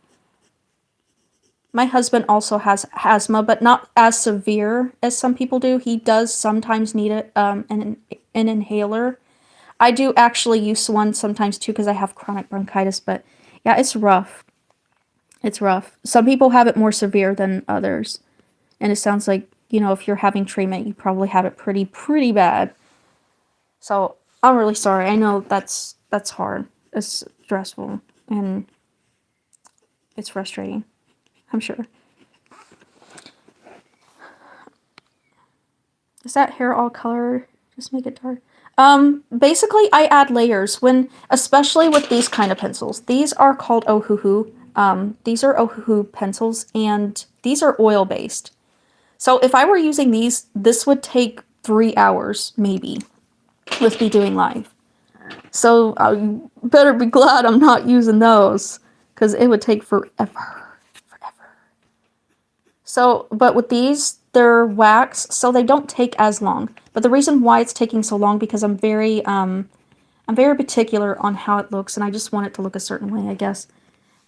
My husband also has asthma, but not as severe as some people do. He does sometimes need an inhaler. I do actually use one sometimes too because I have chronic bronchitis, but yeah, it's rough. It's rough. Some people have it more severe than others. And it sounds like, you know, if you're having treatment, you probably have it pretty bad. So I'm really sorry. I know that's hard. It's stressful and it's frustrating, I'm sure. Is that hair all colored? Just make it dark. Basically I add layers especially with these kind of pencils. These are called Ohuhu. These are Ohuhu pencils and these are oil based. So if I were using these, this would take 3 hours maybe with me doing live. So I better be glad I'm not using those because it would take forever. So, but with these, they're wax, so they don't take as long. But the reason why it's taking so long because I'm very particular on how it looks, and I just want it to look a certain way, I guess.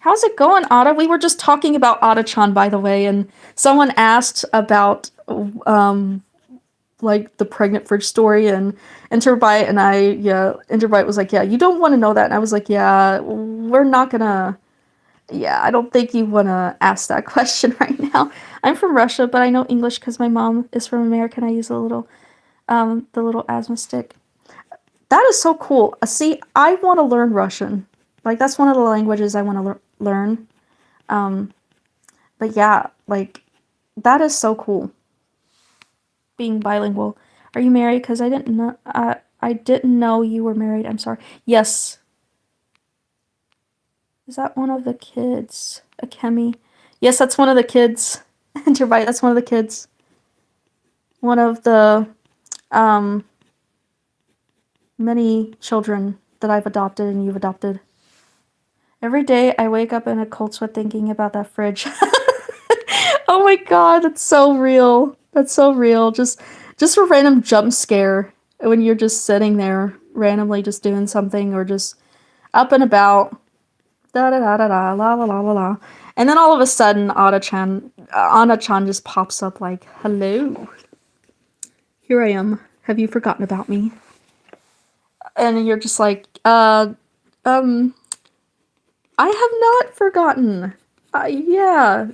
How's it going, Ada? We were just talking about Ada-chan, by the way, and someone asked about like the pregnant fridge story, and Interbite and Interbite was like, yeah, you don't want to know that, and I was like, yeah, we're not gonna. Yeah, I don't think you want to ask that question right now. I'm from Russia, but I know English because my mom is from America and I use the little asthma stick. That is so cool. See, I want to learn Russian. Like, that's one of the languages I want to learn. But yeah, like, that is so cool. Being bilingual. Are you married? Because I didn't know, I didn't know you were married. I'm sorry. Yes. Is that one of the kids? Akemi. Yes, that's one of the kids. Interbite, that's one of the kids. One of the many children that I've adopted and you've adopted. Every day I wake up in a cold sweat thinking about that fridge. Oh my god, that's so real. That's so real. Just a random jump scare when you're just sitting there randomly just doing something or just up and about. Da da da da da la la la la la. And then all of a sudden Anna-chan just pops up like, "Hello. Here I am. Have you forgotten about me?" And you're just like, I have not forgotten. Yeah.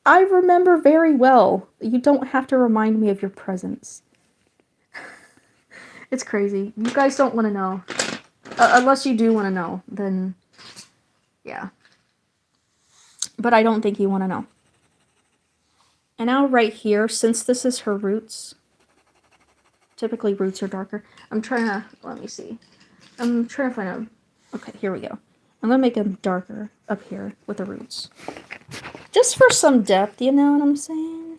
I remember very well. You don't have to remind me of your presence. It's crazy. You guys don't want to know. Unless you do want to know, then yeah. But I don't think you want to know. And now right here, since this is her roots, typically roots are darker. I'm trying to, let me see. I'm trying to find out. Okay, here we go. I'm going to make them darker up here with the roots. Just for some depth, you know what I'm saying?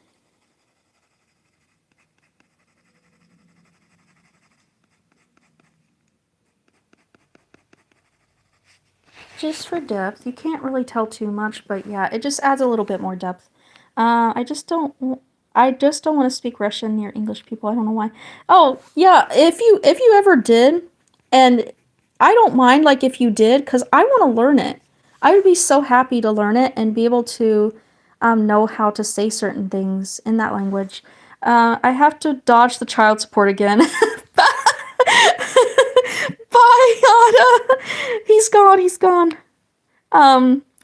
Just for depth. You can't really tell too much, but yeah, it just adds a little bit more depth. I just don't want to speak Russian near English people. I don't know why. Oh, yeah, if you ever did, and I don't mind like if you did, cuz I want to learn it. I would be so happy to learn it and be able to know how to say certain things in that language. I have to dodge the child support again. Bye, Anna. He's gone. He's gone.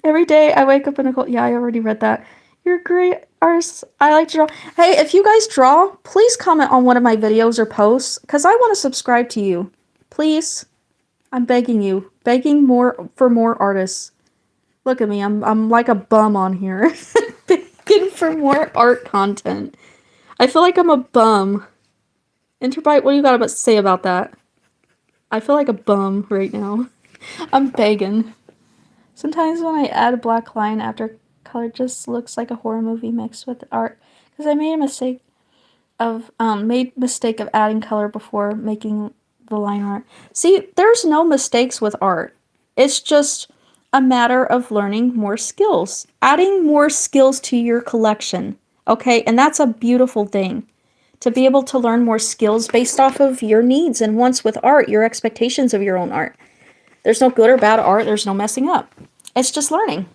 Every day I wake up in a cold. Yeah, I already read that. You're great artist. I like to draw. Hey, if you guys draw, please comment on one of my videos or posts, because I want to subscribe to you. Please. I'm begging you. Begging for more artists. Look at me. I'm like a bum on here. Begging for more art content. I feel like I'm a bum. Interbite, what do you got to say about that? I feel like a bum right now. I'm begging. Sometimes when I add a black line after color, it just looks like a horror movie mixed with art. Because I made a mistake of adding color before making the line art. See, there's no mistakes with art. It's just a matter of learning more skills, adding more skills to your collection. Okay, and that's a beautiful thing. To be able to learn more skills based off of your needs and wants with art, your expectations of your own art. There's no good or bad art, there's no messing up. It's just learning.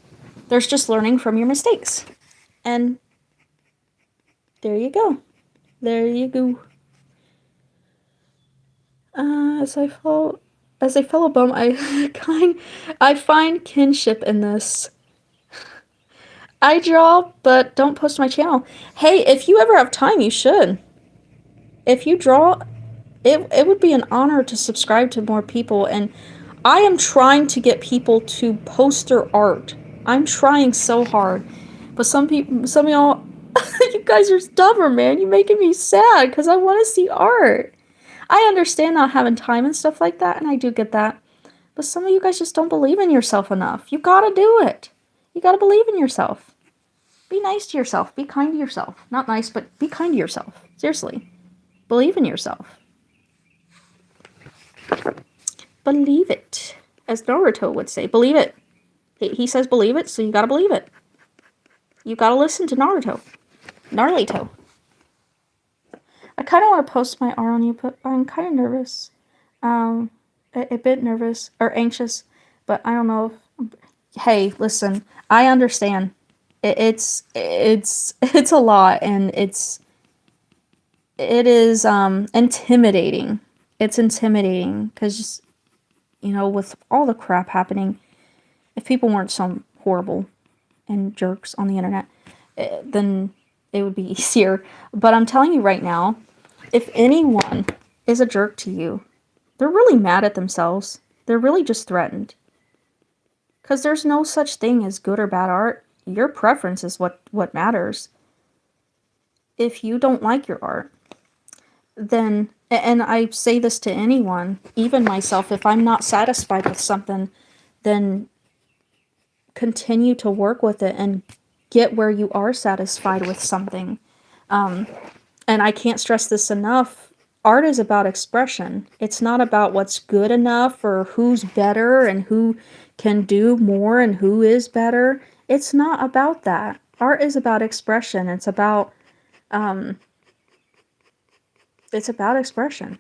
There's just learning from your mistakes. And there you go. There you go. As a fellow bum, I find kinship in this. I draw, but don't post to my channel. Hey, if you ever have time, you should. If you draw, it would be an honor to subscribe to more people, and I am trying to get people to post their art. I'm trying so hard. But some of y'all, you guys are stubborn, man. You're making me sad because I want to see art. I understand not having time and stuff like that, and I do get that. But some of you guys just don't believe in yourself enough. You gotta do it. You gotta believe in yourself. Be nice to yourself. Be kind to yourself. Not nice, but be kind to yourself. Seriously. Believe in yourself. Believe it. As Naruto would say. Believe it. He says believe it, so you gotta believe it. You gotta listen to Naruto. Narlito. I kind of want to post my art on you, but I'm kind of nervous. A bit nervous or anxious, but I don't know if... Hey, listen, I understand. It's a lot, and it is intimidating. It's intimidating because, you know, with all the crap happening, if people weren't so horrible and jerks on the internet, then it would be easier. But I'm telling you right now, if anyone is a jerk to you, they're really mad at themselves. They're really just threatened. Because there's no such thing as good or bad art. Your preference is what matters. If you don't like your art, then, and I say this to anyone, even myself, if I'm not satisfied with something, then continue to work with it and get where you are satisfied with something. And I can't stress this enough. Art is about expression. It's not about what's good enough or who's better and who can do more and who is better. It's not about that. Art is about expression. It's about expression.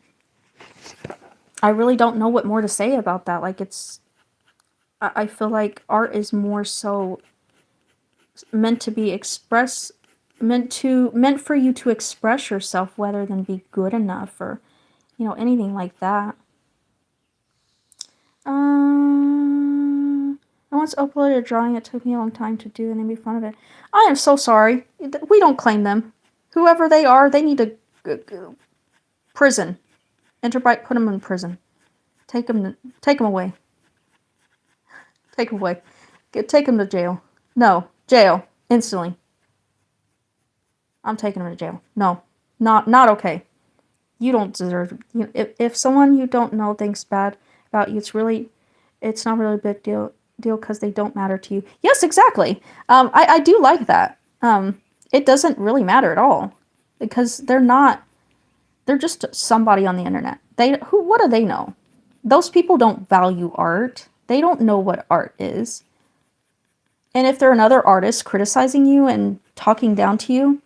I really don't know what more to say about that. Like, I feel like art is more so meant to be meant for you to express yourself rather than be good enough or, anything like that. I once uploaded a drawing. It took me a long time to do and they made fun of it. I am so sorry. We don't claim them. Whoever they are, they need to prison. Interbite, put them in prison. Take them away. Take them away. Take them to jail. No, jail instantly. I'm taking them to jail. No, not okay. You don't deserve. If someone you don't know thinks bad about you, it's not really a big deal because they don't matter to you. Yes, exactly. I do like that. It doesn't really matter at all because they're not. They're just somebody on the internet. What do they know? Those people don't value art. They don't know what art is. And if they're another artist criticizing you and talking down to you,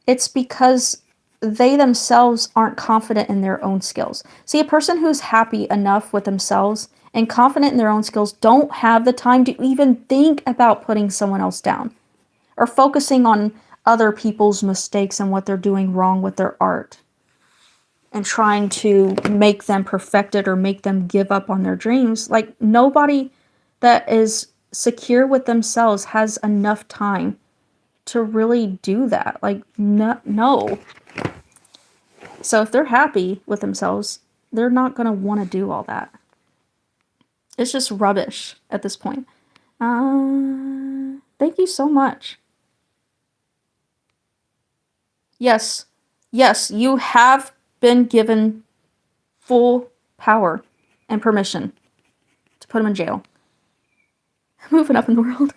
it's because they themselves aren't confident in their own skills. See, a person who's happy enough with themselves and confident in their own skills don't have the time to even think about putting someone else down or focusing on other people's mistakes and what they're doing wrong with their art and trying to make them perfect it or make them give up on their dreams. Like, nobody that is secure with themselves has enough time to really do that. Like, no. So if they're happy with themselves, they're not going to want to do all that. It's just rubbish at this point. Thank you so much. Yes, you have been given full power and permission to put them in jail. Moving up in the world.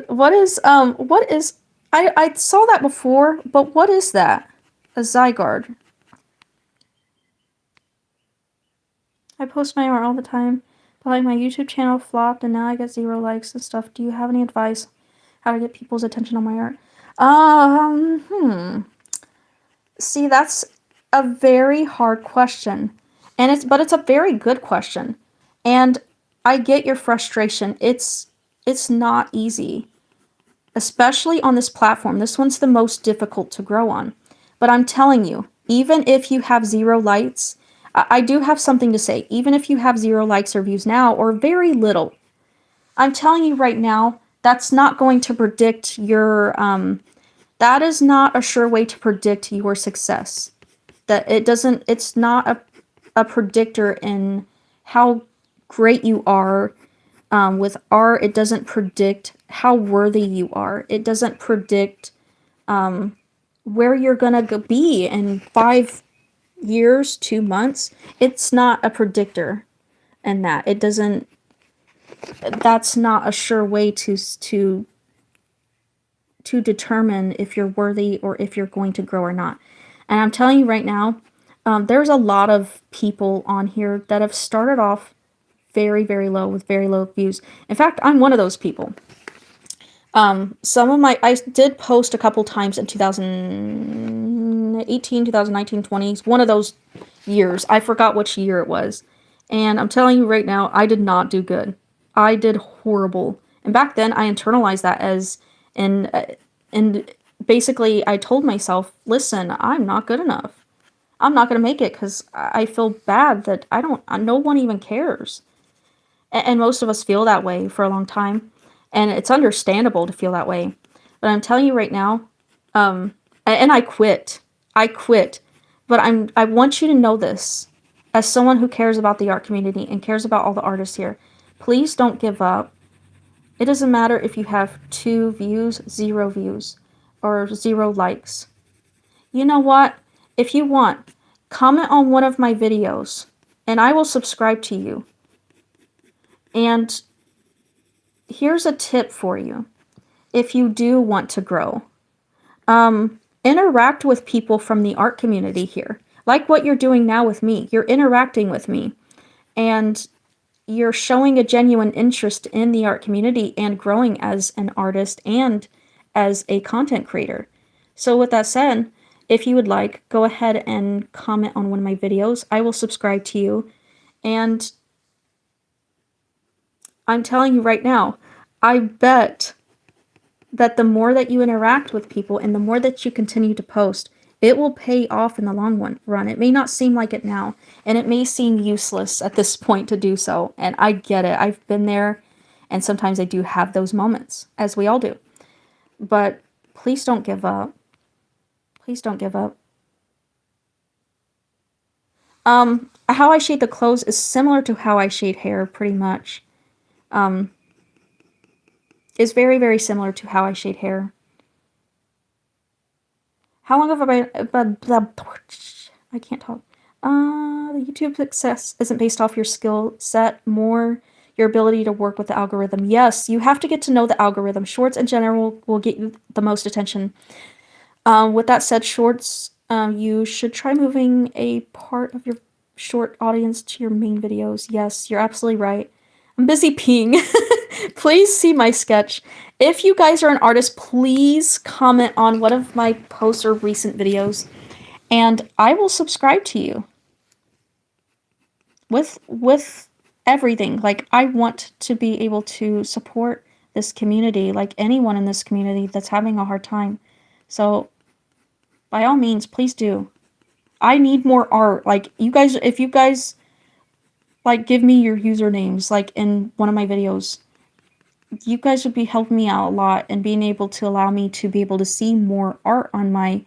What is, I saw that before, but what is that? A Zygarde. I post my art all the time, but like my YouTube channel flopped and now I get 0 likes and stuff. Do you have any advice how to get people's attention on my art? See, that's a very hard question. But it's a very good question. And I get your frustration. It's not easy, especially on this platform. This one's the most difficult to grow on. But I'm telling you, even if you have 0 likes, I do have something to say. Even if you have 0 likes or views now, or very little, I'm telling you right now, that's not going to predict your, that is not a sure way to predict your success. It's not a predictor in how great you are with art. It doesn't predict how worthy you are. It doesn't predict where you're gonna be in 5 years, 2 months. It's not a predictor in that. It doesn't. That's not a sure way to determine if you're worthy or if you're going to grow or not. And I'm telling you right now, there's a lot of people on here that have started off very, very low with very low views. In fact, I'm one of those people. I did post a couple times in 2018, 2019, 20s, one of those years. I forgot which year it was. And I'm telling you right now, I did not do good. I did horrible. And back then, I internalized that and basically I told myself, listen, I'm not good enough. I'm not going to make it because I feel bad that no one even cares. And most of us feel that way for a long time. And it's understandable to feel that way. But I'm telling you right now, and I quit. But I want you to know this. As someone who cares about the art community and cares about all the artists here, please don't give up. It doesn't matter if you have 2 views, 0 views, or 0 likes. You know what? If you want, comment on one of my videos, and I will subscribe to you. And here's a tip for you if you do want to grow. Interact with people from the art community here. Like what you're doing now with me. You're interacting with me. And you're showing a genuine interest in the art community and growing as an artist and as a content creator. So with that said, if you would like, go ahead and comment on one of my videos. I will subscribe to you. And I'm telling you right now, I bet that the more that you interact with people and the more that you continue to post, it will pay off in the long run. It may not seem like it now, and it may seem useless at this point to do so, and I get it. I've been there, and sometimes I do have those moments, as we all do. But please don't give up. Please don't give up. How I shade the clothes is similar to how I shade hair, pretty much. Is very, very similar to how I shade hair. How long have I can't talk. The YouTube success isn't based off your skill set, more your ability to work with the algorithm. Yes, you have to get to know the algorithm. Shorts in general will get you the most attention. With that said, shorts, you should try moving a part of your short audience to your main videos. Yes, you're absolutely right. I'm busy peeing. Please see my sketch. If you guys are an artist, please comment on one of my posts or recent videos, and I will subscribe to you. With everything. Like, I want to be able to support this community, like anyone in this community that's having a hard time. So, by all means, please do. I need more art. Like, you guys, if you guys, like, give me your usernames, like, in one of my videos, you guys would be helping me out a lot and being able to allow me to be able to see more art on my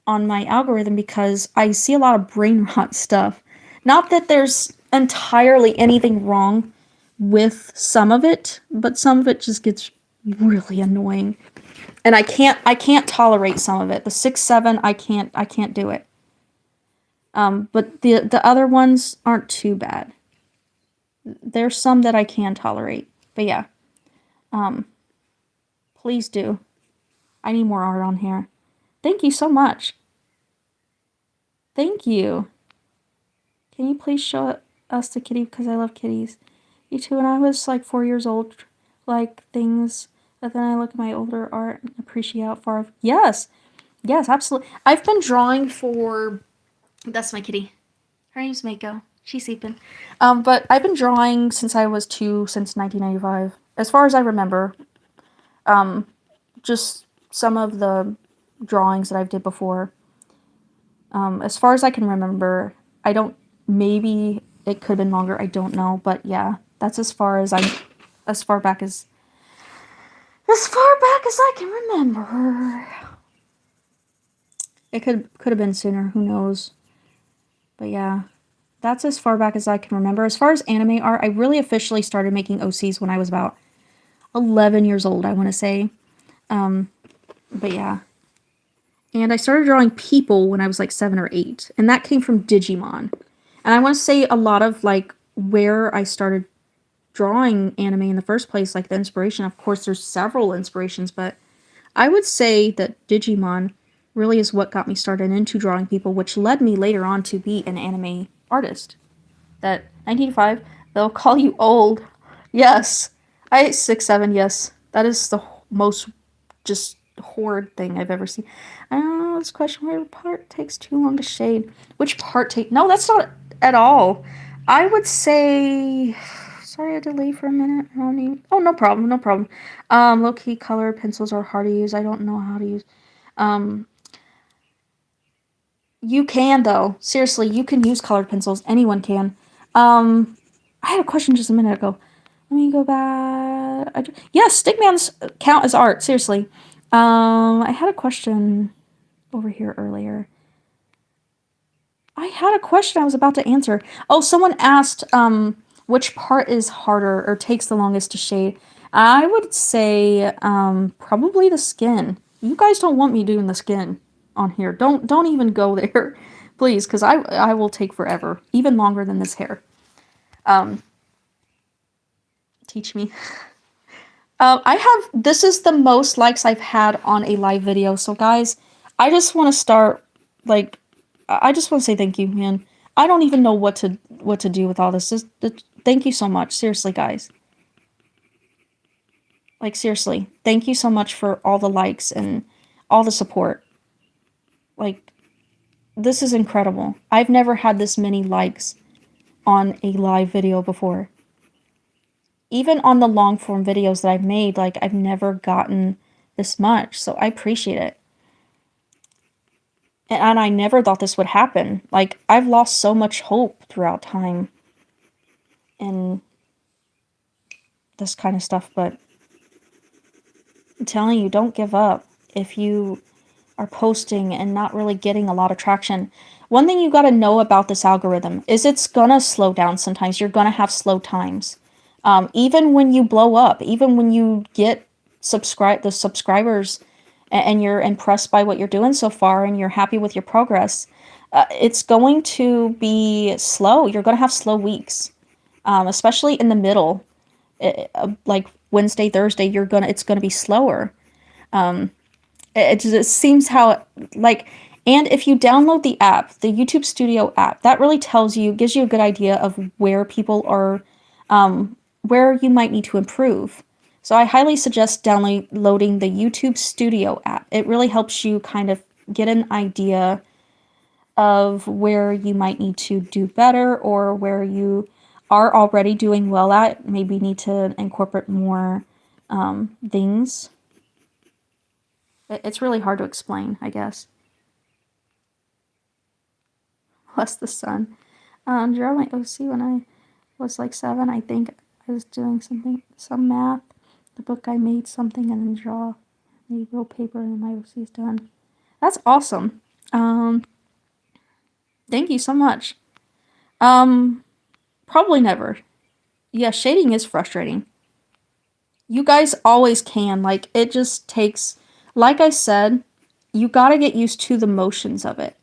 algorithm, because I see a lot of brain rot stuff. Not that there's entirely anything wrong with some of it, but some of it just gets really annoying. And I can't tolerate some of it. The 6-7, I can't do it. But the other ones aren't too bad. There's some that I can tolerate. But yeah. Please do. I need more art on here. Thank you so much. Thank you. Can you please show us the kitty, because I love kitties. Me too. When I was like 4 years old, like things, but then I look at my older art and appreciate how far I've... Yes. Yes, absolutely. I've been drawing for... That's my kitty. Her name's Mako. She's sleeping. But I've been drawing since I was 2, since 1995. As far as I remember. Just some of the drawings that I've did before. As far as I can remember, I don't... Maybe it could have been longer. I don't know. But yeah, that's as far as as far back as I can remember. It could have been sooner. Who knows? But yeah, that's as far back as I can remember. As far as anime art, I really officially started making OCs when I was about 11 years old, I want to say. But yeah. And I started drawing people when I was like 7 or 8. And that came from Digimon. And I want to say a lot of like where I started drawing anime in the first place, like the inspiration. Of course, there's several inspirations, but I would say that Digimon really is what got me started into drawing people, which led me later on to be an anime artist. That 1985, they'll call you old. Yes. 6-7, yes. That is the most just horrid thing I've ever seen. I don't know, this question, where part takes too long to shade. Which part take... No, that's not at all. I would say... Sorry, I delayed for a minute. Oh, no problem, no problem. Low-key color pencils are hard to use. I don't know how to use... You can, though. Seriously, you can use colored pencils. Anyone can. I had a question just a minute ago. Let me go back. Yes, stickmans count as art. Seriously. I had a question over here earlier. I had a question I was about to answer. Oh, someone asked which part is harder or takes the longest to shade. I would say probably the skin. You guys don't want me doing the skin on here. Don't even go there, please, because I will take forever, even longer than this hair. Teach me. This is the most likes I've had on a live video. So guys, I just want to start, like, I just want to say thank you, man. I don't even know what to do with all this. Thank you so much. Seriously, guys. Like, seriously. Thank you so much for all the likes and all the support. Like, this is incredible. I've never had this many likes on a live video before. Even on the long form videos that I've made, like, I've never gotten this much. So I appreciate it. And I never thought this would happen. Like, I've lost so much hope throughout time and this kind of stuff, but I'm telling you, don't give up if you are posting and not really getting a lot of traction. One thing you got to know about this algorithm is it's gonna slow down sometimes. You're gonna have slow times. Even when you blow up, even when you get the subscribers and you're impressed by what you're doing so far and you're happy with your progress, it's going to be slow. You're going to have slow weeks, especially in the middle, like Wednesday, Thursday. It's gonna be slower. It just seems how like, and if you download the app, the YouTube Studio app, that really gives you a good idea of where people are, where you might need to improve. So I highly suggest downloading the YouTube Studio app. It really helps you kind of get an idea of where you might need to do better or where you are already doing well at. Maybe need to incorporate more things. It's really hard to explain, I guess. Bless the sun. Draw my OC when I was like 7. I think I was doing some math. The book I made something and then draw. Made real paper and my OC is done. That's awesome. Thank you so much. Probably never. Yeah, shading is frustrating. You guys always can. Like, it just takes, like I said, you gotta get used to the motions of it.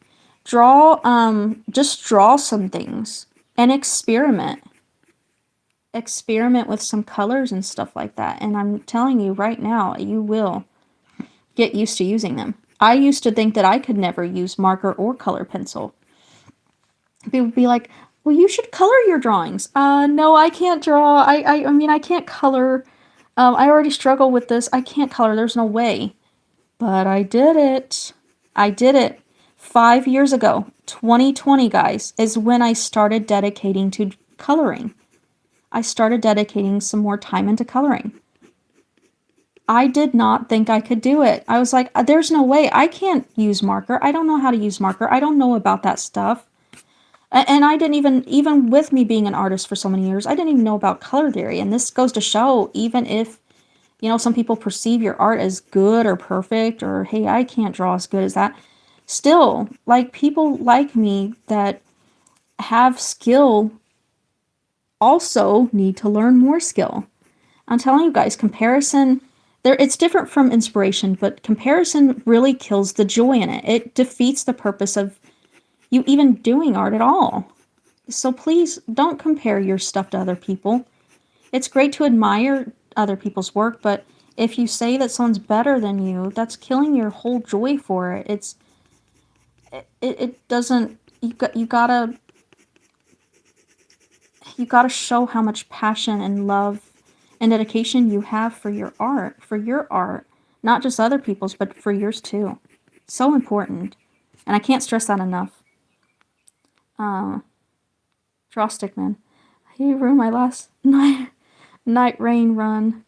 Just draw some things and experiment. Experiment with some colors and stuff like that. And I'm telling you right now, you will get used to using them. I used to think that I could never use marker or color pencil. People would be like, well, you should color your drawings. No, I can't draw. I mean, I can't color. I already struggle with this. I can't color. There's no way. But I did it. I did it. 5 years ago, 2020, guys, is when I started dedicating to coloring. I started dedicating some more time into coloring. I did not think I could do it. I was like, there's no way. I can't use marker. I don't know how to use marker. I don't know about that stuff. And I didn't even with me being an artist for so many years, I didn't even know about color theory. And this goes to show, even if, some people perceive your art as good or perfect, or, hey, I can't draw as good as that. Still, like, people like me that have skill also need to learn more skill. I'm telling you guys, comparison, it's different from inspiration, but comparison really kills the joy in it. It defeats the purpose of you even doing art at all. So please don't compare your stuff to other people. It's great to admire other people's work, but if you say that someone's better than you, that's killing your whole joy for it. It doesn't, you gotta show how much passion and love and dedication you have for your art, not just other people's, but for yours too. So important. And I can't stress that enough. Draw Stickman. He ruined my last night rain run.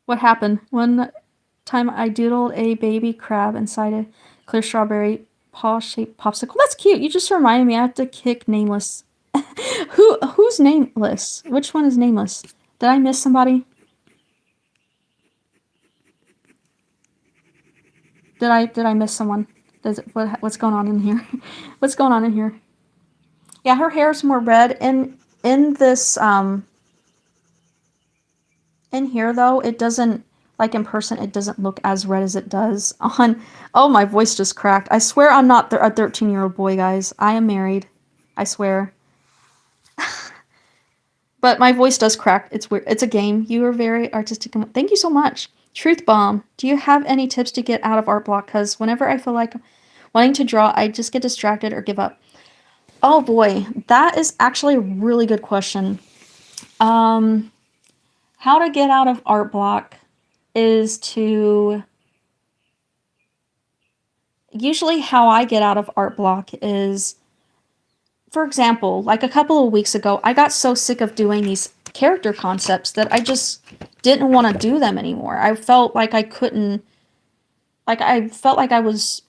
What happened? One time I doodled a baby crab inside a clear strawberry paw-shaped popsicle. That's cute. You just reminded me I have to kick Nameless. Who's Nameless? Which one is Nameless? Did I miss somebody? Did I miss someone? What's going on in here? What's going on in here? Yeah, her hair's more red. And in this in here though, it doesn't, like in person, it doesn't look as red as it does on. Oh, my voice just cracked. I swear I'm not a 13-year-old boy, guys. I am married. I swear. But my voice does crack. It's weird. It's a game. You are very artistic. Thank you so much. Truth Bomb, do you have any tips to get out of art block? Because whenever I feel like wanting to draw, I just get distracted or give up. Oh boy, that is actually a really good question. How to get out of art block is to... Usually how I get out of art block is, for example, like a couple of weeks ago, I got so sick of doing these character concepts that I just didn't want to do them anymore. I felt like I couldn't, like I felt like I was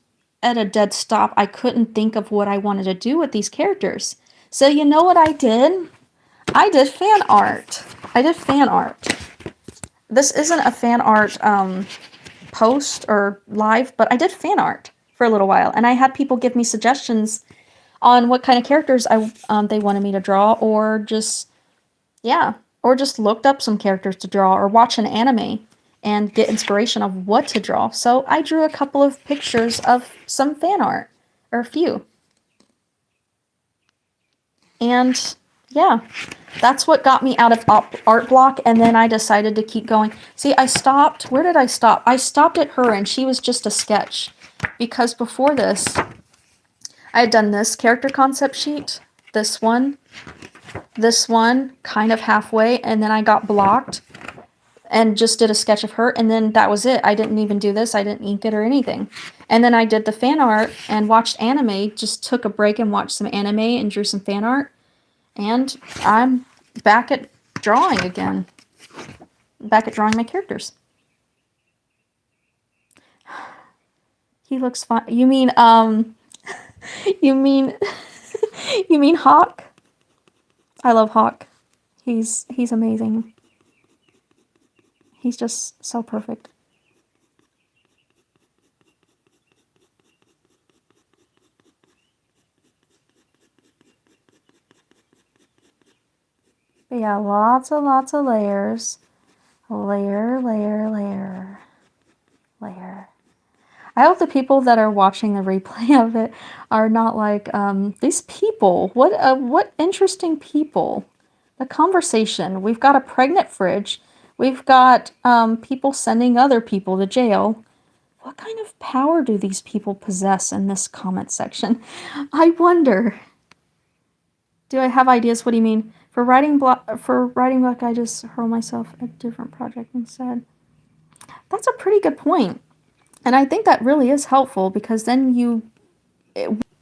at a dead stop. I couldn't think of what I wanted to do with these characters. So you know what I did? I did fan art. I did fan art. This isn't a fan art post or live, but I did fan art for a little while, and I had people give me suggestions on what kind of characters they wanted me to draw, or just looked up some characters to draw, or watch an anime and get inspiration of what to draw. So I drew a couple of pictures of some fan art, or a few. And yeah, that's what got me out of art block, and then I decided to keep going. See, I stopped. Where did I stop? I stopped at her, and she was just a sketch. Because before this, I had done this character concept sheet, this one, kind of halfway, and then I got blocked and just did a sketch of her, and then that was it. I didn't even do this. I didn't ink it or anything. And then I did the fan art and watched anime, just took a break and watched some anime and drew some fan art. And I'm back at drawing again. Back at drawing my characters. He looks fine. You mean, you mean, you mean Hawk? I love Hawk. He's amazing. He's just so perfect. But yeah, lots of layers. Layer, layer, layer, layer. I hope the people that are watching the replay of it are not like, these people. What interesting people. The conversation. We've got a pregnant fridge. We've got people sending other people to jail. What kind of power do these people possess in this comment section? I wonder. Do I have ideas? What do you mean? For writing block, I just hurl myself a different project instead. That's a pretty good point. And I think that really is helpful, because then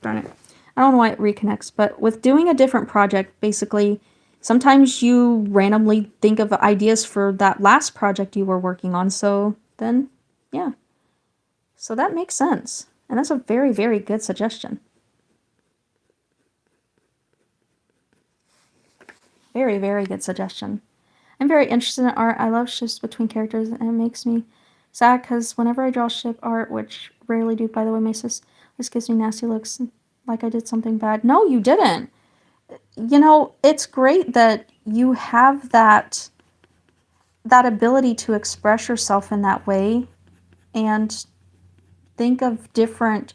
darn it. I don't know why it reconnects, but with doing a different project, basically, sometimes you randomly think of ideas for that last project you were working on. So then, yeah. So that makes sense. And that's a very, very good suggestion. Very, very good suggestion. I'm very interested in art. I love shifts between characters, and it makes me sad because whenever I draw ship art, which rarely do, by the way, my sis, this gives me nasty looks like I did something bad. No, you didn't. You know, it's great that you have that ability to express yourself in that way and think of different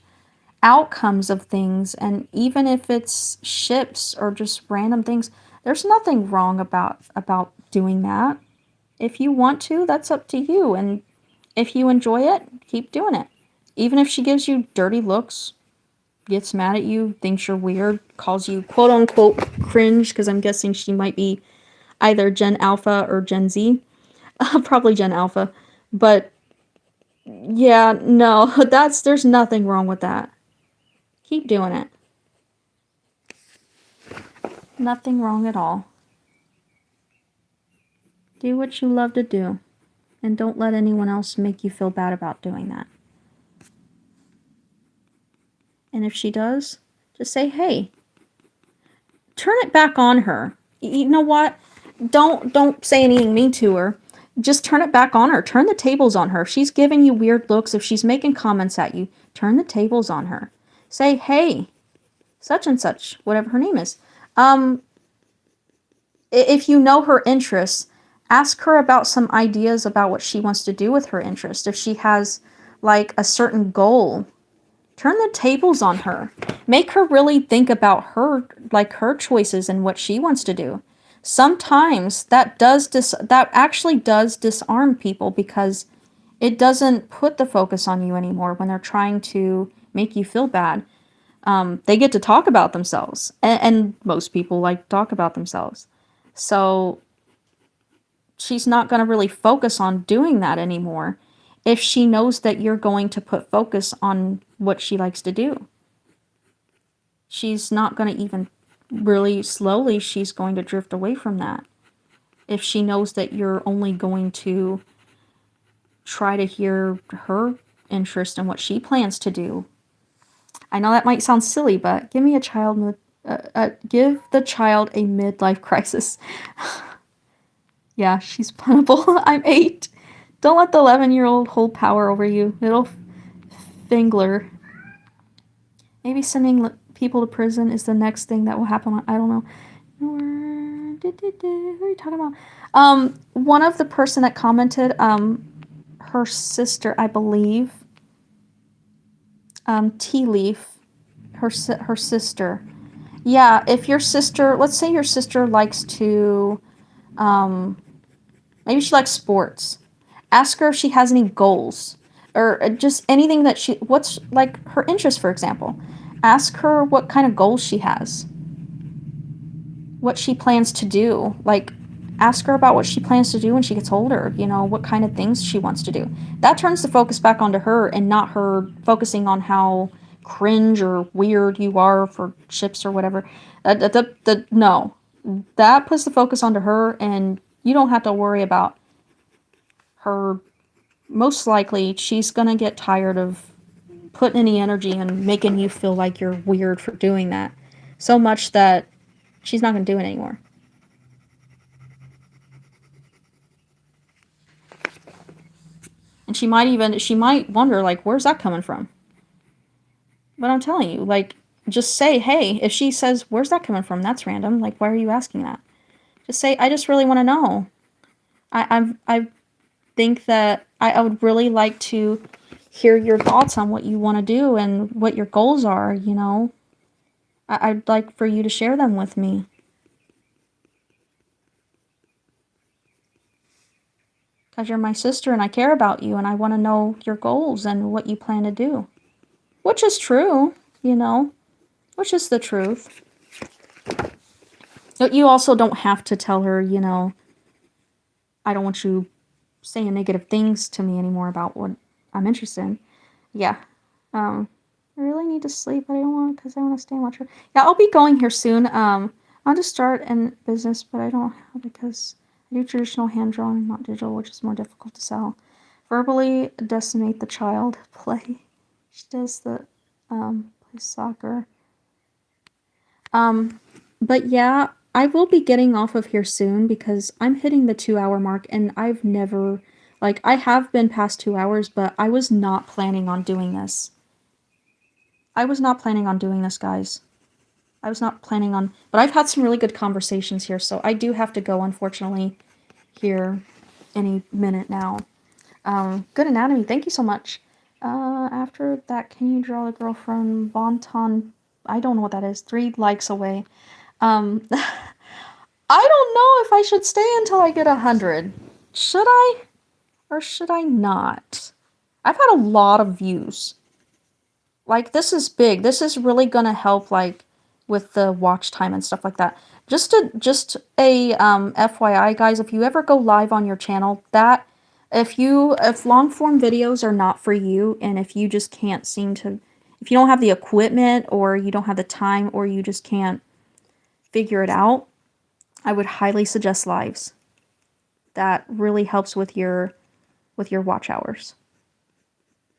outcomes of things. And even if it's ships or just random things, there's nothing wrong about doing that. If you want to, that's up to you. And if you enjoy it, keep doing it. Even if she gives you dirty looks, gets mad at you, thinks you're weird, calls you quote unquote cringe, because I'm guessing she might be either Gen Alpha or Gen Z. Probably Gen Alpha. But yeah, no, there's nothing wrong with that. Keep doing it. Nothing wrong at all. Do what you love to do. And don't let anyone else make you feel bad about doing that. And if she does, just say, hey, turn it back on her. You know what? Don't say anything mean to her. Just turn it back on her. Turn the tables on her. If she's giving you weird looks, if she's making comments at you, turn the tables on her. Say, hey, such and such, whatever her name is. If you know her interests, ask her about some ideas about what she wants to do with her interest. If she has like a certain goal, turn the tables on her. Make her really think about her choices and what she wants to do. sometimes that actually does disarm people, because it doesn't put the focus on you anymore when they're trying to make you feel bad. They get to talk about themselves, and most people like to talk about themselves. So she's not going to really focus on doing that anymore if she knows that you're going to put focus on what she likes to do. She's not going to even really slowly, she's going to drift away from that if she knows that you're only going to try to hear her interest in what she plans to do. I know that might sound silly, but give me a child, give the child a midlife crisis. Yeah, she's punnable. I'm 8. Don't let the 11-year-old hold power over you. Little fingler. Maybe sending people to prison is the next thing that will happen. I don't know. Who are you talking about? One of the person that commented, her sister, I believe, Tea Leaf, her sister. Yeah, if your sister, let's say your sister likes to, maybe she likes sports. Ask her if she has any goals, or just anything that what's like her interest, for example. Ask her what kind of goals she has, what she plans to do. Like, ask her about what she plans to do when she gets older, what kind of things she wants to do. That turns the focus back onto her, and not her focusing on how cringe or weird you are for chips or whatever. No. That puts the focus onto her, and you don't have to worry about her. Most likely, she's going to get tired of putting any energy and making you feel like you're weird for doing that. So much that she's not going to do it anymore. And she might wonder, like, where's that coming from? But I'm telling you, like, just say, hey, if she says, where's that coming from? That's random. Like, why are you asking that? Just say, I just really want to know. I think that I would really like to hear your thoughts on what you want to do and what your goals are, I'd like for you to share them with me. Because you're my sister and I care about you and I want to know your goals and what you plan to do. Which is true, which is the truth. But you also don't have to tell her, I don't want you saying negative things to me anymore about what I'm interested in. Yeah. I really need to sleep, but I don't want, because I want to stay and watch her. Yeah, I'll be going here soon. I want to start in business, but I don't have, because I do traditional hand drawing, not digital, which is more difficult to sell. Verbally decimate the child. Play. She does the play soccer. But yeah, I will be getting off of here soon because I'm hitting the 2-hour mark, and I've never, like, I have been past 2 hours, but I was not planning on doing this. I was not planning on doing this, guys. I was not planning on, but I've had some really good conversations here, so I do have to go, unfortunately, here any minute now. Good anatomy, thank you so much. After that, can you draw the girl from Bonton? I don't know what that is. 3 likes away. I don't know if I should stay until I get 100. Should I? Or should I not? I've had a lot of views. Like, this is big. This is really gonna help, like, with the watch time and stuff like that. Just a FYI, guys, if you ever go live on your channel, that if long form videos are not for you, and if you just can't seem to, if you don't have the equipment, or you don't have the time, or you just can't figure it out, I would highly suggest lives. That really helps with your watch hours.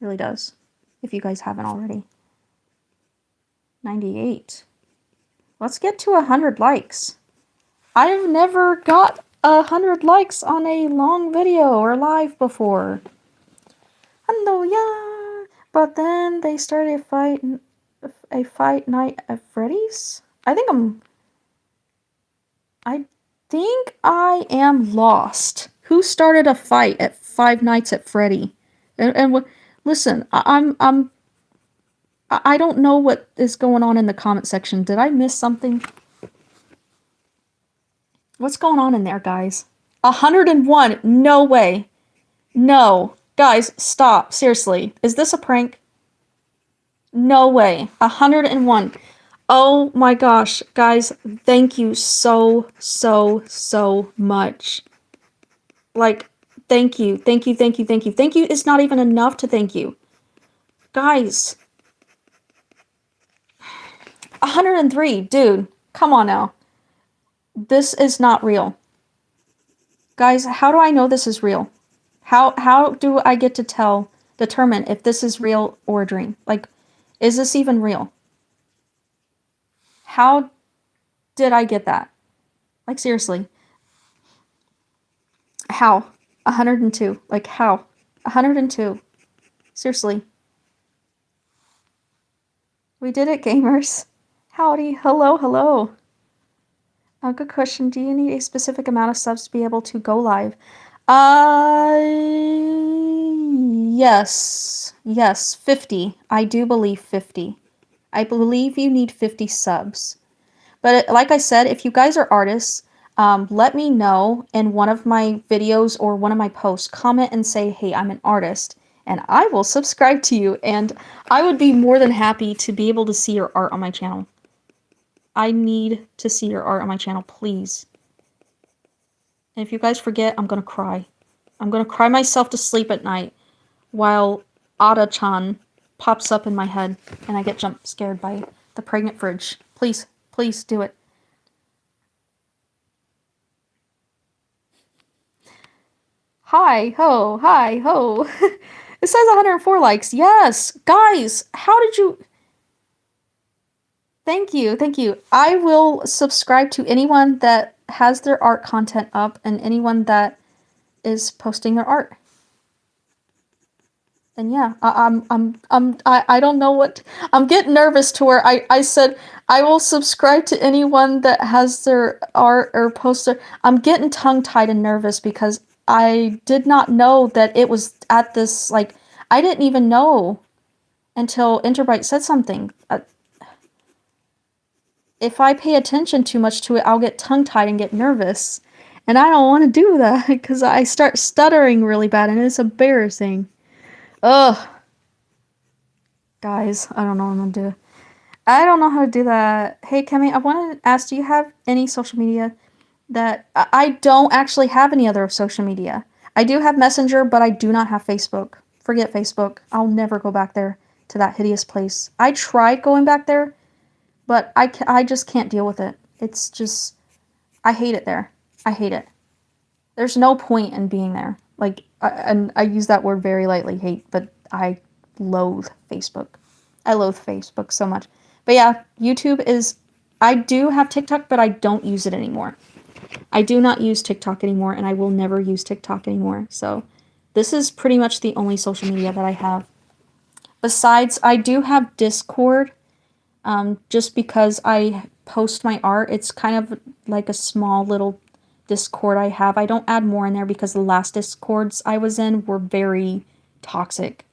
Really does. If you guys haven't already. 98. Let's get to 100 likes. I've never got 100 likes on a long video or live before. Hello, yeah. But then they started a fight night at Freddy's. I think I am lost. Who started a fight at Five Nights at Freddy? And listen, I don't know what is going on in the comment section. Did I miss something? What's going on in there, guys? 101. No way. No. Guys, stop. Seriously. Is this a prank? No way. 101. Oh my gosh. Guys, thank you so, so, so much. Like, thank you. Thank you, thank you, thank you. Thank you is not even enough to thank you. Guys. 103. Dude, come on now. This is not real. Guys, how do I know this is real? How do I get to determine if this is real or a dream? Like, is this even real? How did I get that? Like, seriously. How? 102. Like, how? 102. Seriously. We did it, gamers. Howdy. Hello, hello. Good question. Do you need a specific amount of subs to be able to go live? Yes. Yes, 50. I do believe 50. I believe you need 50 subs. But like I said, if you guys are artists, let me know in one of my videos or one of my posts. Comment and say, hey, I'm an artist, and I will subscribe to you. And I would be more than happy to be able to see your art on my channel. I need to see your art on my channel, please. And if you guys forget, I'm gonna cry. I'm gonna cry myself to sleep at night while Ada-chan pops up in my head and I get jump scared by the pregnant fridge. Please, please do it. Hi ho, hi ho. It says 104 likes. Yes, guys, how did you... Thank you, thank you. I will subscribe to anyone that has their art content up and anyone that is posting their art. And yeah, I don't know what, I'm getting nervous to where I said I will subscribe to anyone that has their art or poster. I'm getting tongue-tied and nervous because I did not know that it was at this, like, I didn't even know until Interbright said something. If I pay attention too much to it, I'll get tongue-tied and get nervous. And I don't want to do that because I start stuttering really bad and it's embarrassing. Ugh. Guys, I don't know what I'm gonna do. I don't know how to do that. Hey, Kemi, I wanted to ask, do you have any social media that... I don't actually have any other social media. I do have Messenger, but I do not have Facebook. Forget Facebook. I'll never go back there to that hideous place. I tried going back there, but I just can't deal with it. It's just... I hate it there. I hate it. There's no point in being there. Like, and I use that word very lightly, hate, but I loathe Facebook. I loathe Facebook so much. But yeah, YouTube is... I do have TikTok, but I don't use it anymore. I do not use TikTok anymore, and I will never use TikTok anymore. So this is pretty much the only social media that I have. Besides, I do have Discord, just because I post my art. It's kind of like a small little Discord I have. I don't add more in there because the last Discords I was in were very toxic.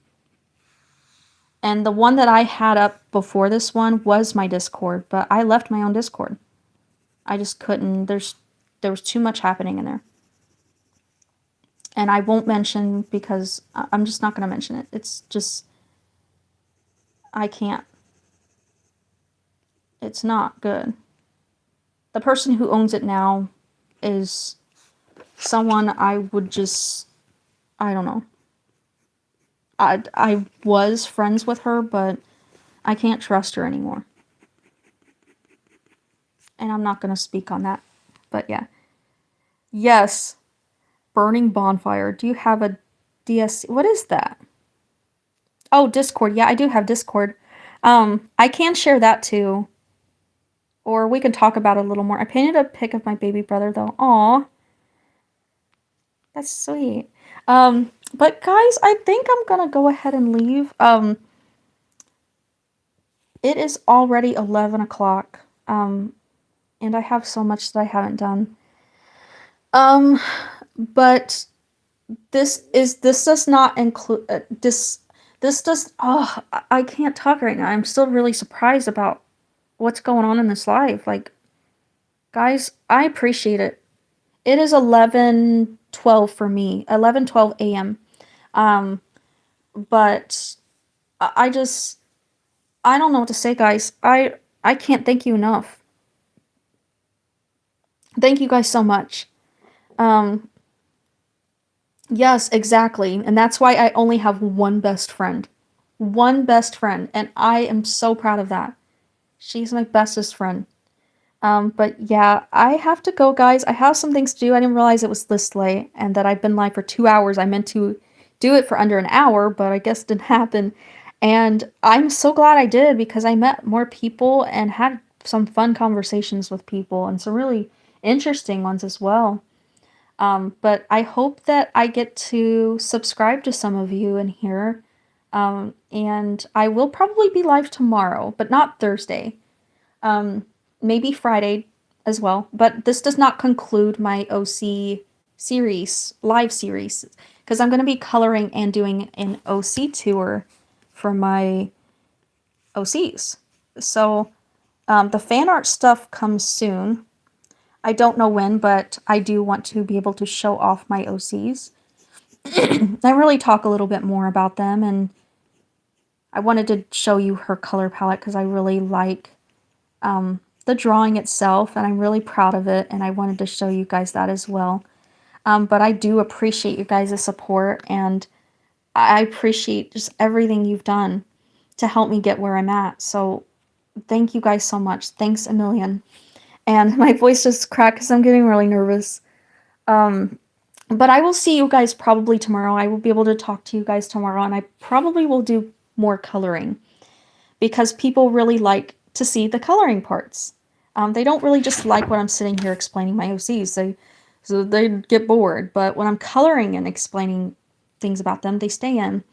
And the one that I had up before this one was my Discord, but I left my own Discord. I just couldn't. There was too much happening in there. And I won't mention because I'm just not going to mention it. It's just... I can't. It's not good. The person who owns it now is someone I would just... I don't know. I was friends with her, but I can't trust her anymore. And I'm not going to speak on that. But yeah. Yes. Burning Bonfire. Do you have a DSC? What is that? Oh, Discord. Yeah, I do have Discord. I can share that too. Or we can talk about it a little more. I painted a pic of my baby brother though. Aw. That's sweet. But guys, I think I'm gonna go ahead and leave. It is already 11 o'clock. And I have so much that I haven't done. But this does not include, this does, oh, I can't talk right now. I'm still really surprised about what's going on in this live. Like, guys, I appreciate it. It is 11:12 for me, 11:12 a.m. Um, but I just, I don't know what to say, guys. I can't thank you enough. Thank you guys so much. Um, yes, exactly. And that's why I only have one best friend. One best friend, and I am so proud of that. She's my bestest friend. But yeah, I have to go, guys. I have some things to do. I didn't realize it was this late and that I've been live for 2 hours. I meant to do it for under an hour, but I guess it didn't happen. And I'm so glad I did because I met more people and had some fun conversations with people and some really interesting ones as well. But I hope that I get to subscribe to some of you in here. And I will probably be live tomorrow, but not Thursday. Um, Maybe Friday as well. But this does not conclude my OC series, live series, because I'm going to be coloring and doing an OC tour for my OCs. So the fan art stuff comes soon. I don't know when, but I do want to be able to show off my OCs and really talk a little bit more about them. And I wanted to show you her color palette because I really like the drawing itself, and I'm really proud of it, and I wanted to show you guys that as well. But I do appreciate you guys' support, and I appreciate just everything you've done to help me get where I'm at. So thank you guys so much. Thanks a million. And my voice just cracked because I'm getting really nervous. Um, but I will see you guys probably tomorrow. I will be able to talk to you guys tomorrow, and I probably will do more coloring because people really like to see the coloring parts. They don't really just like when I'm sitting here explaining my OCs. So they get bored. But when I'm coloring and explaining things about them, they stay in.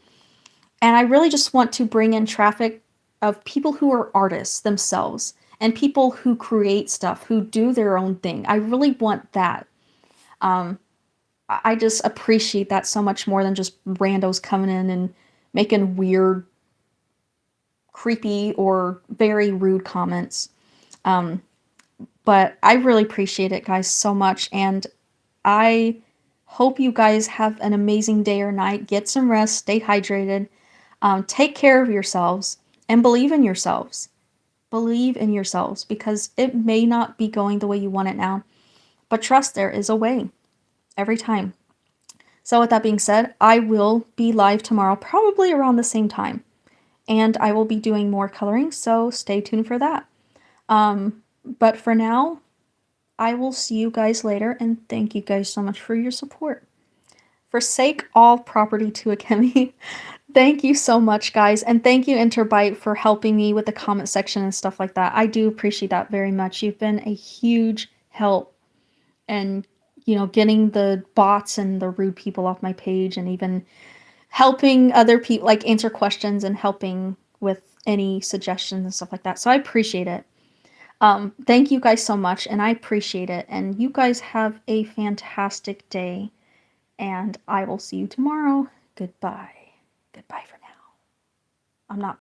And I really just want to bring in traffic of people who are artists themselves and people who create stuff, who do their own thing. I really want that. Um, I just appreciate that so much more than just randos coming in and making weird, creepy, or very rude comments. Um, but I really appreciate it, guys, so much. And I hope you guys have an amazing day or night. Get some rest, stay hydrated, take care of yourselves, and believe in yourselves. Believe in yourselves because it may not be going the way you want it now, but trust there is a way every time. So, with that being said, I will be live tomorrow, probably around the same time, and I will be doing more coloring, so stay tuned for that. But for now, I will see you guys later, and thank you guys so much for your support. Forsake all property to Akemi. Thank you so much, guys, and thank you, Interbyte, for helping me with the comment section and stuff like that. I do appreciate that very much. You've been a huge help and getting the bots and the rude people off my page and even helping other people like answer questions and helping with any suggestions and stuff like that. So I appreciate it. Thank you guys so much, and I appreciate it. And you guys have a fantastic day, and I will see you tomorrow. Goodbye. Goodbye for now. I'm not